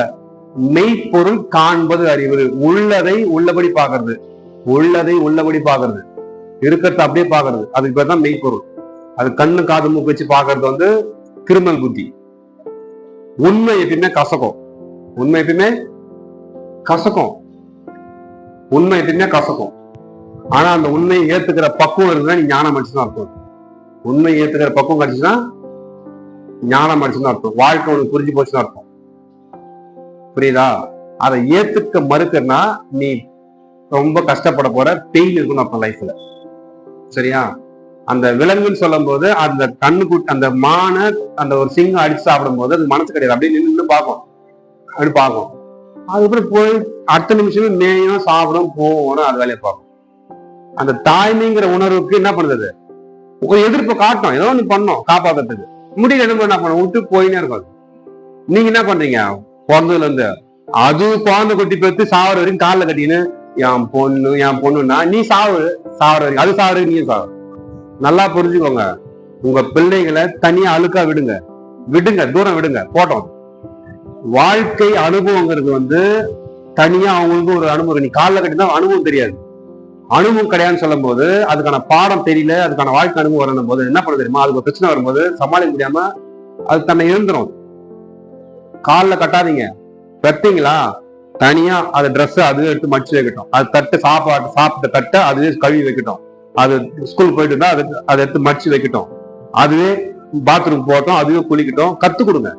மெய்ப்பொருள் காண்பது அறிவு. உள்ளதை உள்ளபடி பார்க்கறது, உள்ளதை உள்ளபடி பார்க்கறது, இருக்கிறத அப்படியே பார்க்கறது, அதுக்கு பேர் தான் மெய்ப்பொருள். அது கண்ணு காது மூக்கு வச்சு பார்க்கறது வந்து கிரிமினல் புத்தி. உண்மை எப்பயுமே கசக்கும், உண்மை எப்பயுமே கசக்கும், உண்மை எப்பயுமே கசக்கும். ஆனா அந்த உண்மையை ஏத்துக்கிற பக்குவம் இருந்தா நீ ஞானம் அடிச்சுதான் அர்த்தம். உண்மை ஏத்துக்கிற பக்குவம் கிடைச்சுன்னா ஞானம் அடிச்சுதான் அர்த்தம். வாழ்க்கை உனக்கு புரிஞ்சு போச்சுன்னு அர்த்தம். புரியுதா? அதை ஏத்துக்க மறுக்கன்னா நீ ரொம்ப கஷ்டப்பட போற, பெயின் இருக்குன்னு அர்த்தம் லைஃப்ல. சரியா? அந்த விலங்குன்னு சொல்லும் போது அந்த கண்ணுக்கு அந்த மானை அந்த ஒரு சிங்கம் அடிச்சு சாப்பிடும் போது அது மனசு கிடையாது, அப்படியே நின்று பார்க்கும், அப்படி பார்க்கும். அதுக்கப்புறம் போய் அடுத்த நிமிஷமே மேயும் சாப்பிடும் போகணும், அது வேலையை பார்க்கும். அந்த தாய்மைங்கிற உணர்வுக்கு என்ன பண்ணுது? ஒரு எதிர்ப்பு காட்டும், ஏதோ ஒண்ணு பண்ணும் காப்பாத்துறதுக்கு. முடியல என்ன பண்ண விட்டு போயினே இருக்கும். நீங்க என்ன பண்றீங்க? பிறந்ததுல இருந்து அது குழந்தை கொட்டி பெற்று சாவர வரைக்கும் காலில் கட்டின்னு என் பொண்ணுன்னா நீ சாவர வரைக்கும் அது சாவர நீ சாவு. நல்லா புரிஞ்சுக்கோங்க. உங்க பிள்ளைகளை தனியா அழுக்கா விடுங்க, தூரம் விடுங்க, போட்டோம். வாழ்க்கை அனுபவங்கிறது வந்து தனியா அவங்களுக்கு ஒரு அனுபவம். நீ காலில் கட்டினா அனுபவம் தெரியாது, அனுபவம் கிடையாதுன்னு சொல்லும் போது அதுக்கான பாடம் தெரியல, அதுக்கான வாழ்க்கை அனுபவம் வரணும் போது என்ன பண்ண தெரியுமா? அதுக்கு பிரச்சனை வரும்போது சமாளிக்க முடியாம அது தன்னை இழந்துரும். காலில் கட்டாதீங்க, கட்டிங்களா தனியா அது ட்ரெஸ் அதுவே எடுத்து மடிச்சு வைக்கட்டும், அது தட்டு சாப்பிட்ட தட்டை அதுவே கழுவி வைக்கட்டும், அது ஸ்கூல் போயிட்டு இருந்தா அதை எடுத்து மடிச்சு வைக்கட்டும், அதுவே பாத்ரூம் போட்டோம், அதுவே குளிக்கட்டும். கத்து கொடுங்க.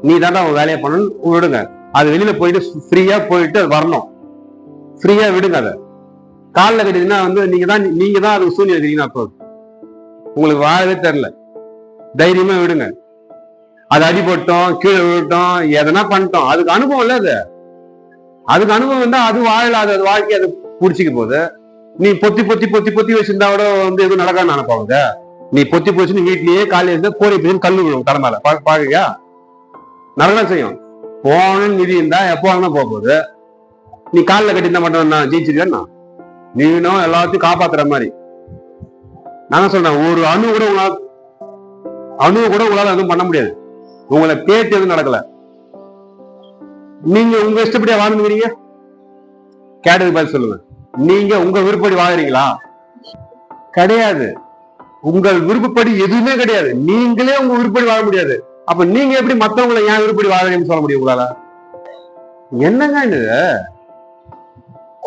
நீ தாண்டா அவன் வேலையை பண்ணணும் விடுங்க. அது வெளியில போயிட்டு ஃப்ரீயா போயிட்டு அது வரணும், ஃப்ரீயா விடுங்க. அதை காலில் கட்டிங்கன்னா வந்து நீங்க தான் அதுக்கு சூழ்நிலை இருக்கீங்கன்னா அப்போ உங்களுக்கு வாழவே தெரியல. தைரியமா விடுங்க. அது அடிபட்டோம், கீழே விட்டோம், எதனா பண்ணிட்டோம், அதுக்கு அனுபவம் இல்ல. அதுக்கு அனுபவம் இருந்தா அது வாழலாது, அது வாழ்க்கை அது புடிச்சிக்க போகுது. நீ பொத்தி வச்சிருந்தா கூட வந்து எதுவும் நடக்கான்னு நினைப்பாங்க. நீ பொத்தி போச்சு, நீ வீட்லயே காலையில இருந்தா கோழி போய் கல்லு விழும் தலைமையில பாக்குறியா? நடதான் செய்யும். போகணும்னு நிதி இருந்தா எப்போ வேணா போகுது. நீ காலில் கட்டியிருந்தா மட்டும் நான் ஜெயிச்சிருக்கேன்னா நீனும் எல்லாத்தையும் காப்பாத்துற மாதிரி. நான் சொல்றேன், ஒரு அணு கூட உங்களால எதுவும் பண்ண முடியாது. உங்களை கேட்டு எதுவும் நடக்கல. நீங்க உங்க இஷ்டப்படியா வாழ்ந்துக்கிறீங்க? கேட்டதுக்கு பதில் சொல்லுங்க. நீங்க உங்க விருப்பப்படி வாழறீங்களா? கிடையாது. உங்கள் விருப்பப்படி எதுவுமே கிடையாது. நீங்களே உங்க விருப்பப்படி வாழ முடியாது. அப்ப நீங்க எப்படி மத்தவங்களை ஏன் விருப்பப்படி வாழறீங்கன்னு சொல்ல முடியும் உங்களால? என்னங்க இது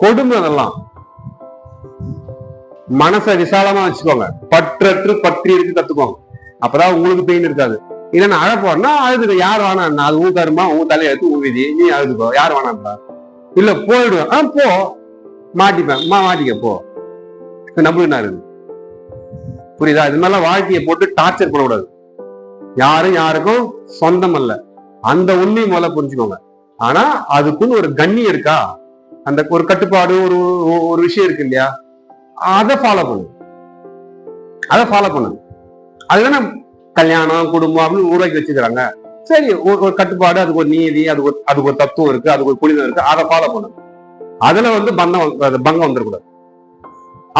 கொடுமை? அதெல்லாம் மனசை விசாலமா வச்சுக்கோங்க, பற்றி இருக்கு கத்துக்கோங்க. அப்பதான் உங்களுக்கு பெயின் இருக்காது. இல்லைன்னா அழப்போனா அழுதுக்க, யார் வேணா, அது ஊக்காருமா, உன் தலையை எடுத்து ஊவிதி, நீ அழுதுக்கோ, யார் வேணான்றா? இல்ல போயிடுவேன், போ மாட்டிப்பேன், மாட்டிக்க போ, நம்மளுக்கு என்ன இருக்கு? புரியுதா? இது மாதிரிலாம் வாழ்க்கையை போட்டு டார்ச்சர் பண்ணக்கூடாது. யாரும் யாருக்கும் சொந்தம் அல்ல, அந்த உண்மையை முதல்ல புரிஞ்சுக்கோங்க. ஆனா அதுக்குன்னு ஒரு கண்ணியம் இருக்கா, அந்த ஒரு கட்டுப்பாடு, ஒரு விஷயம் இருக்கு இல்லையா, அதை ஃபாலோ பண்ணு. அதுதானே கல்யாணம் குடும்பம் அப்படின்னு உருவாக்கி வச்சுக்கிறாங்க. சரி, ஒரு கட்டுப்பாடு, அதுக்கு ஒரு நீதி, அதுக்கு ஒரு தத்துவம் இருக்கு, அதுக்கு ஒரு புனிதம் இருக்கு, அதை ஃபாலோ பண்ணு. அதுல வந்து பங்கம் வந்துடக்கூடாது.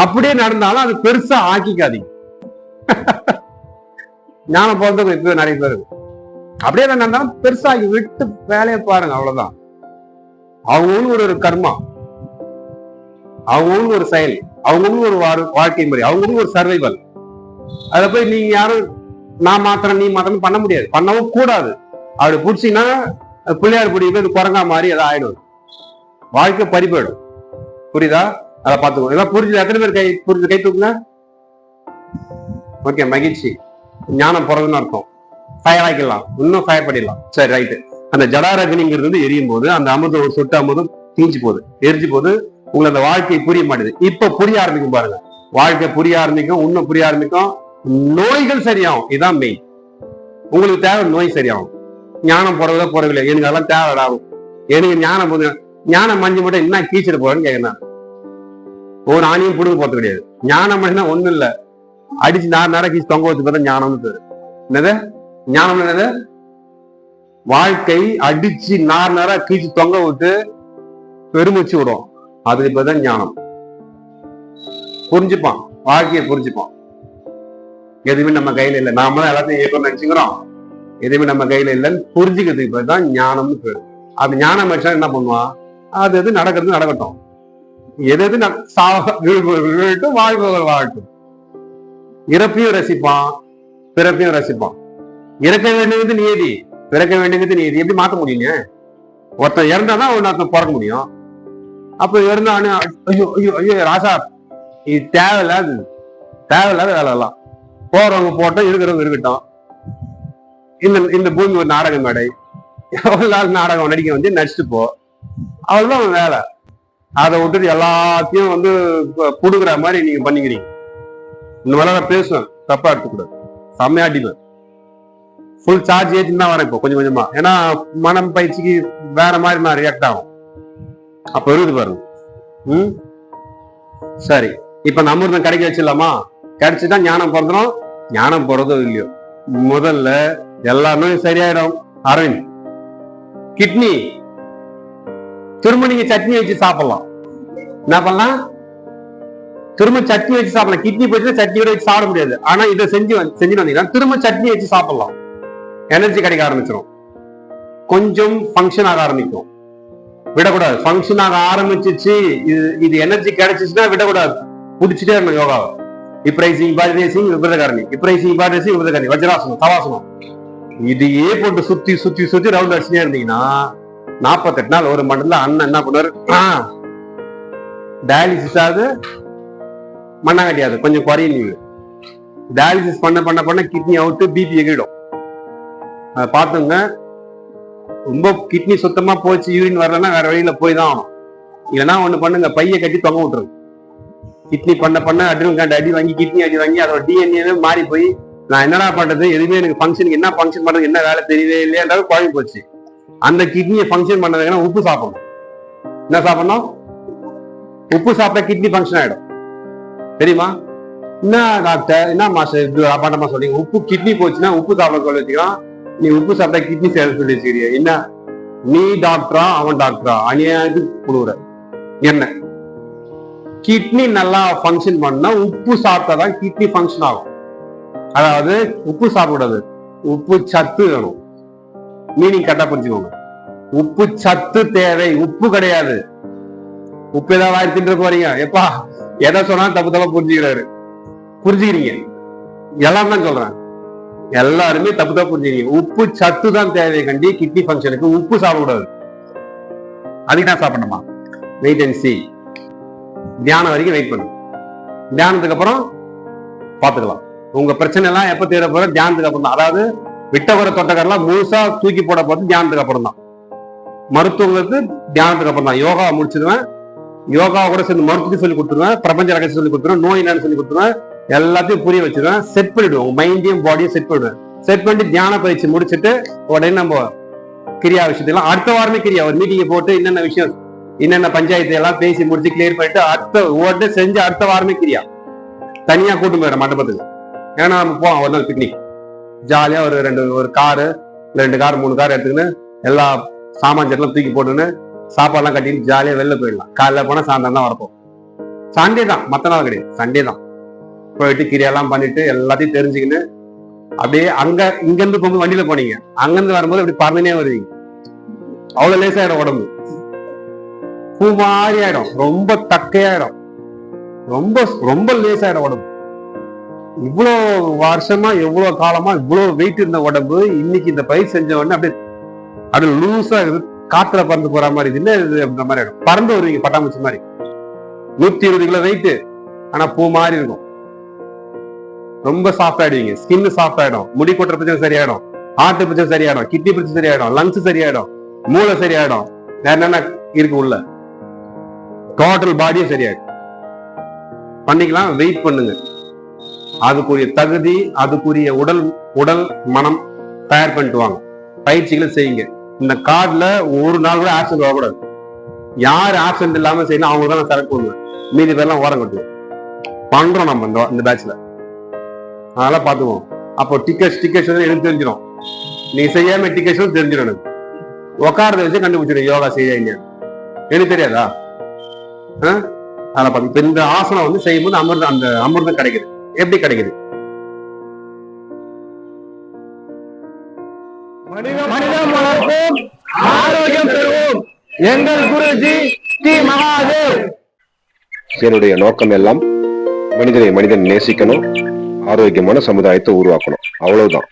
அப்படியே நடந்தாலும் அது பெருசா ஆக்கிக்காதீங்க. ஞானம் போறதுக்கு இப்ப நிறைய பேர் அப்படியே நடந்தாலும் பெருசாகி விட்டு வேலையை பாருங்க, அவ்வளவுதான். அவங்களுக்கு ஒரு கர்மா, அவங்களுக்கு ஒரு செயல், அவங்களுக்கு ஒரு வாழ்க்கை முறை, அவங்களுக்கு ஒரு சர்வைவல். அதை போய் நீங்க யாரும் நான் மாத்திரம் நீ மாத்திரம் பண்ண முடியாது, பண்ணவும் கூடாது. அப்படி பிடிச்சிங்கன்னா பிள்ளையார் பிடிக்கிறது குரங்கா மாதிரி அதை ஆயிடும், வாழ்க்கை பறி போயிடும். புரியுதா? அதை பார்த்துக்கோ. இதெல்லாம் புரிஞ்சு எத்தனை பேர் கை தூக்குங்க. ஓகே, மகிழ்ச்சி. ஞானம் பிறகுன்னு அர்த்தம். ஃபயர் ஆக்கிடலாம், இன்னும் ஃபயர் பண்ணிடலாம். சரி, ரைட்டு. அந்த ஜடாரகினிங்கிறது வந்து எரியும் போது அந்த அமுதம், ஒரு சொட்டு அமுதம் தீஞ்சு போகுது, எரிஞ்சு போது உங்களுக்கு அந்த வாழ்க்கை புரிய மாட்டேது. இப்ப புரிய ஆரம்பிக்கும் பாருங்க. வாழ்க்கை புரிய ஆரம்பிக்கும், இன்னும் புரிய ஆரம்பிக்கும், நோய்கள் சரியாகும். இதுதான் மெயின். உங்களுக்கு தேவை நோய் சரியாகும். ஞானம் போறதா போறவில்லை, எனக்கு அதெல்லாம் தேவைடாகும். எனக்கு ஞானம் ஞானம் மஞ்சு மட்டும் என்ன கீச்சிட்டு போறேன்னு கேட்கணும். ஒரு ஆணியும் புடுங்க போறது கிடையாது. ஞானம் மனுஷனா ஒண்ணும் இல்ல, அடிச்சு நேரம் கீச்சு தொங்க வச்சு பார்த்தா ஞானம்னு பேரு. என்னது ஞானம்? என்னது? வாழ்க்கை அடிச்சு நேரா கீச்சு தொங்க விட்டு பெருமிச்சு விடும். அதுக்கு இப்பதான் ஞானம். புரிஞ்சுப்பான், வாழ்க்கையை புரிஞ்சுப்பான். எதுவுமே நம்ம கையில இல்லை, நாம தான் எல்லாத்தையும் ஏற்ப நினைச்சுக்கிறோம். எதுவுமே நம்ம கையில இல்லைன்னு புரிஞ்சுக்கிறதுக்கு இப்பதான் ஞானம்னு பேரு. அது ஞானம் வச்சா என்ன பண்ணுவான்? அது எது நடக்கிறது நடக்கட்டும், எது விழட்டும், வாழ்பவர் வாழட்டும். இறப்பையும் ரசிப்பான், பிறப்பையும் ரசிப்பான். இறக்க வேண்டியது நியதி, பிறக்க வேண்டியது நியதி. எப்படி மாத்த முடியுங்க? ஒருத்தன் இறந்தாதான் ஒருத்தன் பிறக்க முடியும். அப்ப இறந்தானு ஐயோ ஐயோ ஐயோ ராசா, இது தேவையில்லாது, தேவையில்லாத வேலை எல்லாம். போறவங்க போட்டோம், இருக்கிறவங்க இருக்கட்டும். இந்த பூமி ஒரு நாடக மேடை, எவ்வளவு நாள் நாடகம் நடிக்க வந்து நடிச்சுட்டு போ, அவ்வளவுதான் வேலை. அதை விட்டுட்டு எல்லாத்தையும் வந்து புடுங்குற மாதிரி நீங்க பண்ணிக்கிறீங்க. இந்த மாதிரி நான் பேசுவேன், தப்பா எடுத்துக்கூடாது. செம்மையாட்டிப்பேன். ஃபுல் சார்ஜ் ஏற்றின்னு தான் வரேன் இப்போ கொஞ்சம் கொஞ்சமா. ஏன்னா மனம் பயிற்சிக்கு வேற மாதிரி நான் ரியாக்ட் ஆகும். அப்ப இருக்குது பாருங்க. சரி, இப்ப நம்ம கிடைக்க வச்சிடலாமா? கிடைச்சுதான் ஞானம் பிறந்தோம். ஞானம் பிறதோ இல்லையோ, முதல்ல எல்லாமே சரியாயிடும். அரவிந்த், கிட்னி திரும்ப நீங்க சட்னி வச்சு சாப்பிடலாம். என்ன பண்ணலாம்? திரும்ப சட்னி வச்சு சாப்பிடலாம். கிட்னி போச்சுன்னா சட்னி வச்சு சாப்பிட முடியாது. ஆனா இதை செஞ்சு வந்தீங்கன்னா திரும்ப சட்னி வச்சு சாப்பிடலாம். எனர்ஜி கிடைக்க ஆரம்பிச்சிடும், கொஞ்சம் ஃபங்க்ஷன் ஆக ஆரம்பிக்கும். விடக்கூடாது. ஃபங்க்ஷன் ஆக ஆரம்பிச்சிச்சு, இது எனர்ஜி கிடைச்சிச்சுன்னா விடக்கூடாது, பிடிச்சிட்டே இருக்கணும் யோகாவை. இப்ரைசிங் பாடி ரேசிங் விபரகாரணி, இப்ரைசிங் பாடி ரேசிங் விபரகாரணி, வஜ்ராசனம், தவாசனம், இதையே போட்டு சுத்தி சுத்தி சுத்தி ரவுண்ட் அடிச்சுட்டே இருந்தீங்கன்னா 48 நாள் ஒரு மண்டல அண்ணன் என்ன பண்ணுவாரு? டயாலிசிஸ் ஆகுது, மண்ணாங்கட்டியாது, கொஞ்சம் குறையும். நீங்க டயாலிசிஸ் பண்ண பண்ண பண்ண கிட்னி அவுட்டு, பிபி எகிடும். அதை பார்த்துங்க. ரொம்ப கிட்னி சுத்தமா போச்சு, யூரின் வரலன்னா வேற வழியில போய் தான் ஆகணும். இல்லைன்னா ஒண்ணு பண்ணுங்க, பைய கட்டி தொங்க விட்டுருங்க. கிட்னி பண்ண பண்ண அட்ரினல் அடி வாங்கி, கிட்னி அடி வாங்கி, அதோட டிஎன்ஏ மாறி போய் நான் என்னடா பண்றது, எதுவுமே எனக்கு ஃபங்க்ஷனுக்கு என்ன ஃபங்க்ஷன் பண்றது, என்ன வேலை தெரியவே இல்லையான்றது குழம்பு போச்சு. அந்த கிட்னியை ஃபங்க்ஷன் பண்ணதுன்னா உப்பு சாப்பிடணும். என்ன சாப்பிடணும்? உப்பு சாப்பிட்டா கிட்னி ஃபங்க்ஷன் ஆயிடும். தெரியுமா? என்ன டாக்டர், என்ன மாஸ்டர் இது அபாண்டமா சொல்றீங்க? உப்பு கிட்னி போச்சுன்னா உப்பு சாப்பிட சொல்லி வச்சுக்கலாம். நீ உப்பு சாப்பிட்டா கிட்னி சேர சொல்லி வச்சுக்கிறிய. என்ன நீ டாக்டரா அவன் டாக்டரா? அநியாயத்து கொடுக்குற. என்ன கிட்னி நல்லா ஃபங்க்ஷன் பண்ணா உப்பு சாப்பிட்டாதான் கிட்னி ஃபங்க்ஷன் ஆகும். அதாவது உப்பு சாப்பிடாது, உப்பு சத்து வேணும். மீனிங் கரெக்டா புரிஞ்சுக்கோங்க. உப்பு சத்து தேவை, உப்பு கிடையாது. உப்பு ஏதாவது வாய் தின்று போறீங்க, எப்பா எதை சொன்னாலும் தப்பு தப்பா புரிஞ்சுக்கிறாரு. புரிஞ்சுக்கிறீங்க? எல்லாம் தான் சொல்றேன், எல்லாருமே தப்பு தப்பா புரிஞ்சுக்கிறீங்க. உப்பு சத்து தான் தேவை கண்டி கிட்னி ஃபங்க்ஷனுக்கு. உப்பு சாப்பிடக்கூடாது. அதுக்கு நான் சாப்பிடணுமா? Wait and see. தியானம் வரைக்கும் வெயிட் பண்ணு. தியானத்துக்கு அப்புறம் பாத்துக்கலாம். உங்க பிரச்சனை எல்லாம் எப்ப தீர போற? தியானத்துக்கு அப்புறம் தான். அதாவது விட்டவர தொட்டகரெல்லாம் முழுசா தூக்கி போட போறது தியானத்துக்கு அப்புறம் தான். மருத்துவங்களுக்கு தியானத்துக்கு அப்புறம் தான். யோகா முடிச்சிருவேன், யோகா கூட சேர்ந்து மருத்துவம் சொல்லி கொடுத்துருவேன், பிரபஞ்ச ரகசியம் சொல்லி கொடுத்துருவேன், நோய் என்னன்னு சொல்லி கொடுத்துருவேன், எல்லாத்தையும் புரிய வச்சிருவேன், செட் பண்ணிடுவோம். மைண்டையும் பாடியும் செட் பண்ணிடுவேன். செட் பண்ணிட்டு தியான பயிற்சி முடிச்சுட்டு உடனே நம்ம கிரியா விஷயத்தெல்லாம் அடுத்த வாரமே கிரியா ஒரு மீட்டிங்கை போட்டு என்னென்ன விஷயம், என்னென்ன பஞ்சாயத்து எல்லாம் பேசி முடிச்சு கிளியர் பண்ணிட்டு அடுத்த உடனே செஞ்சு அடுத்த வாரமே கிரியா. தனியா கூட்டு போயிடும் மண்டபத்துக்கு. ஏன்னா நம்ம போவோம் ஒரு நாள் பிக்னிக், ஜாலியா ஒரு காரு 2 கார் 3 கார் எடுத்துக்கின்னு எல்லா சாமான் செட்டெல்லாம் தூக்கி போட்டுன்னு சாப்பாடுலாம் கட்டிட்டு ஜாலியா வெளில போயிடலாம். காலைல போனா சாயந்தரம் தான் வரப்போம். சண்டே தான், மத்த நாள் கிடையாது, சண்டே தான். போயிட்டு கிரியெல்லாம் பண்ணிட்டு எல்லாத்தையும் தெரிஞ்சுக்கின்னு அப்படியே இங்க இருந்து போகும்போது வண்டியில போனீங்க, அங்கிருந்து வரும்போது அப்படி பறந்துனே வருவீங்க. அவ்வளவு லேசாயிடும் உடம்பு, பூ மாதிரி ஆயிடும், ரொம்ப தக்கையாயிடும், ரொம்ப ரொம்ப லேசாயிடும் உடம்பு. இவ்வளவு வருஷமா எவ்வளவு காலமா இவ்வளவு வெயிட் இருந்த உடம்பு இன்னைக்கு இந்த பயிர் செஞ்ச உடனே அப்படியே லூஸா இருக்குது, காத்துல பறந்து போற மாதிரி. இது என்ன இது அப்படின்ற மாதிரி ஆயிடும். பறந்து வருவீங்க பட்டாம்பூச்சி மாதிரி. 120 கிலோ வெயிட், ஆனா பூ மாதிரி இருக்கும். ரொம்ப சாஃப்ட் ஆயிடுவீங்க, ஸ்கின் சாஃப்ட் ஆயிடும், முடி கொட்டுற பிரச்சனை சரியாயிடும், ஹார்ட் பிரச்சனை சரியாயிடும், கிட்னி பிரச்சனை சரியாயிடும், லங்ஸ் சரியாயிடும், மூளை சரியாயிடும், வேற என்னென்ன இருக்கு உள்ள, டோட்டல் பாடியும் சரியாயிடும். பண்ணிக்கலாம், வெயிட் பண்ணுங்க. அதுக்குரிய தகுதி, அதுக்குரிய உடல் உடல் மனம் தயார் பண்ணிட்டு வாங்க. பயிற்சிகளை செய்யுங்க. இந்த கார்டுல ஒரு நாள் கூட ஆக்சிடென்ட் வரக்கூடாது. யார் ஆக்சிடென்ட் இல்லாம செய்யணும் அவங்க தான் செலக்ட் பண்ணுவேன். மீதி பேர்லாம் ஓரம் கட்டுவோம். பண்றோம் நம்ம இந்த பேட்ச்ல. அதெல்லாம் பாத்துக்குவோம். அப்போ டிக்கெட் எனக்கு தெரிஞ்சிடும். நீ செய்யாம டிக்கெட் தெரிஞ்சிடும். எனக்கு உட்காரத வச்சு கண்டுபிடிச்சிடும் யோகா செய்ய இல்லையா. எனக்கு தெரியாதா? அதெல்லாம் பார்த்து இப்ப இந்த ஆசனம் வந்து செய்யும்போது அந்த அமிர்தம் கிடைக்குது. எப்படி கிடைக்குது? மனிதம் வளர்ப்போம், ஆரோக்கியம் பெறுவோம். எங்கள் குருஜி ஸ்ரீ மகாதேவ். என்னுடைய நோக்கம் எல்லாம் மனிதனை மனிதன் நேசிக்கணும், ஆரோக்கியமான சமுதாயத்தை உருவாக்கணும். அவ்வளவுதான்.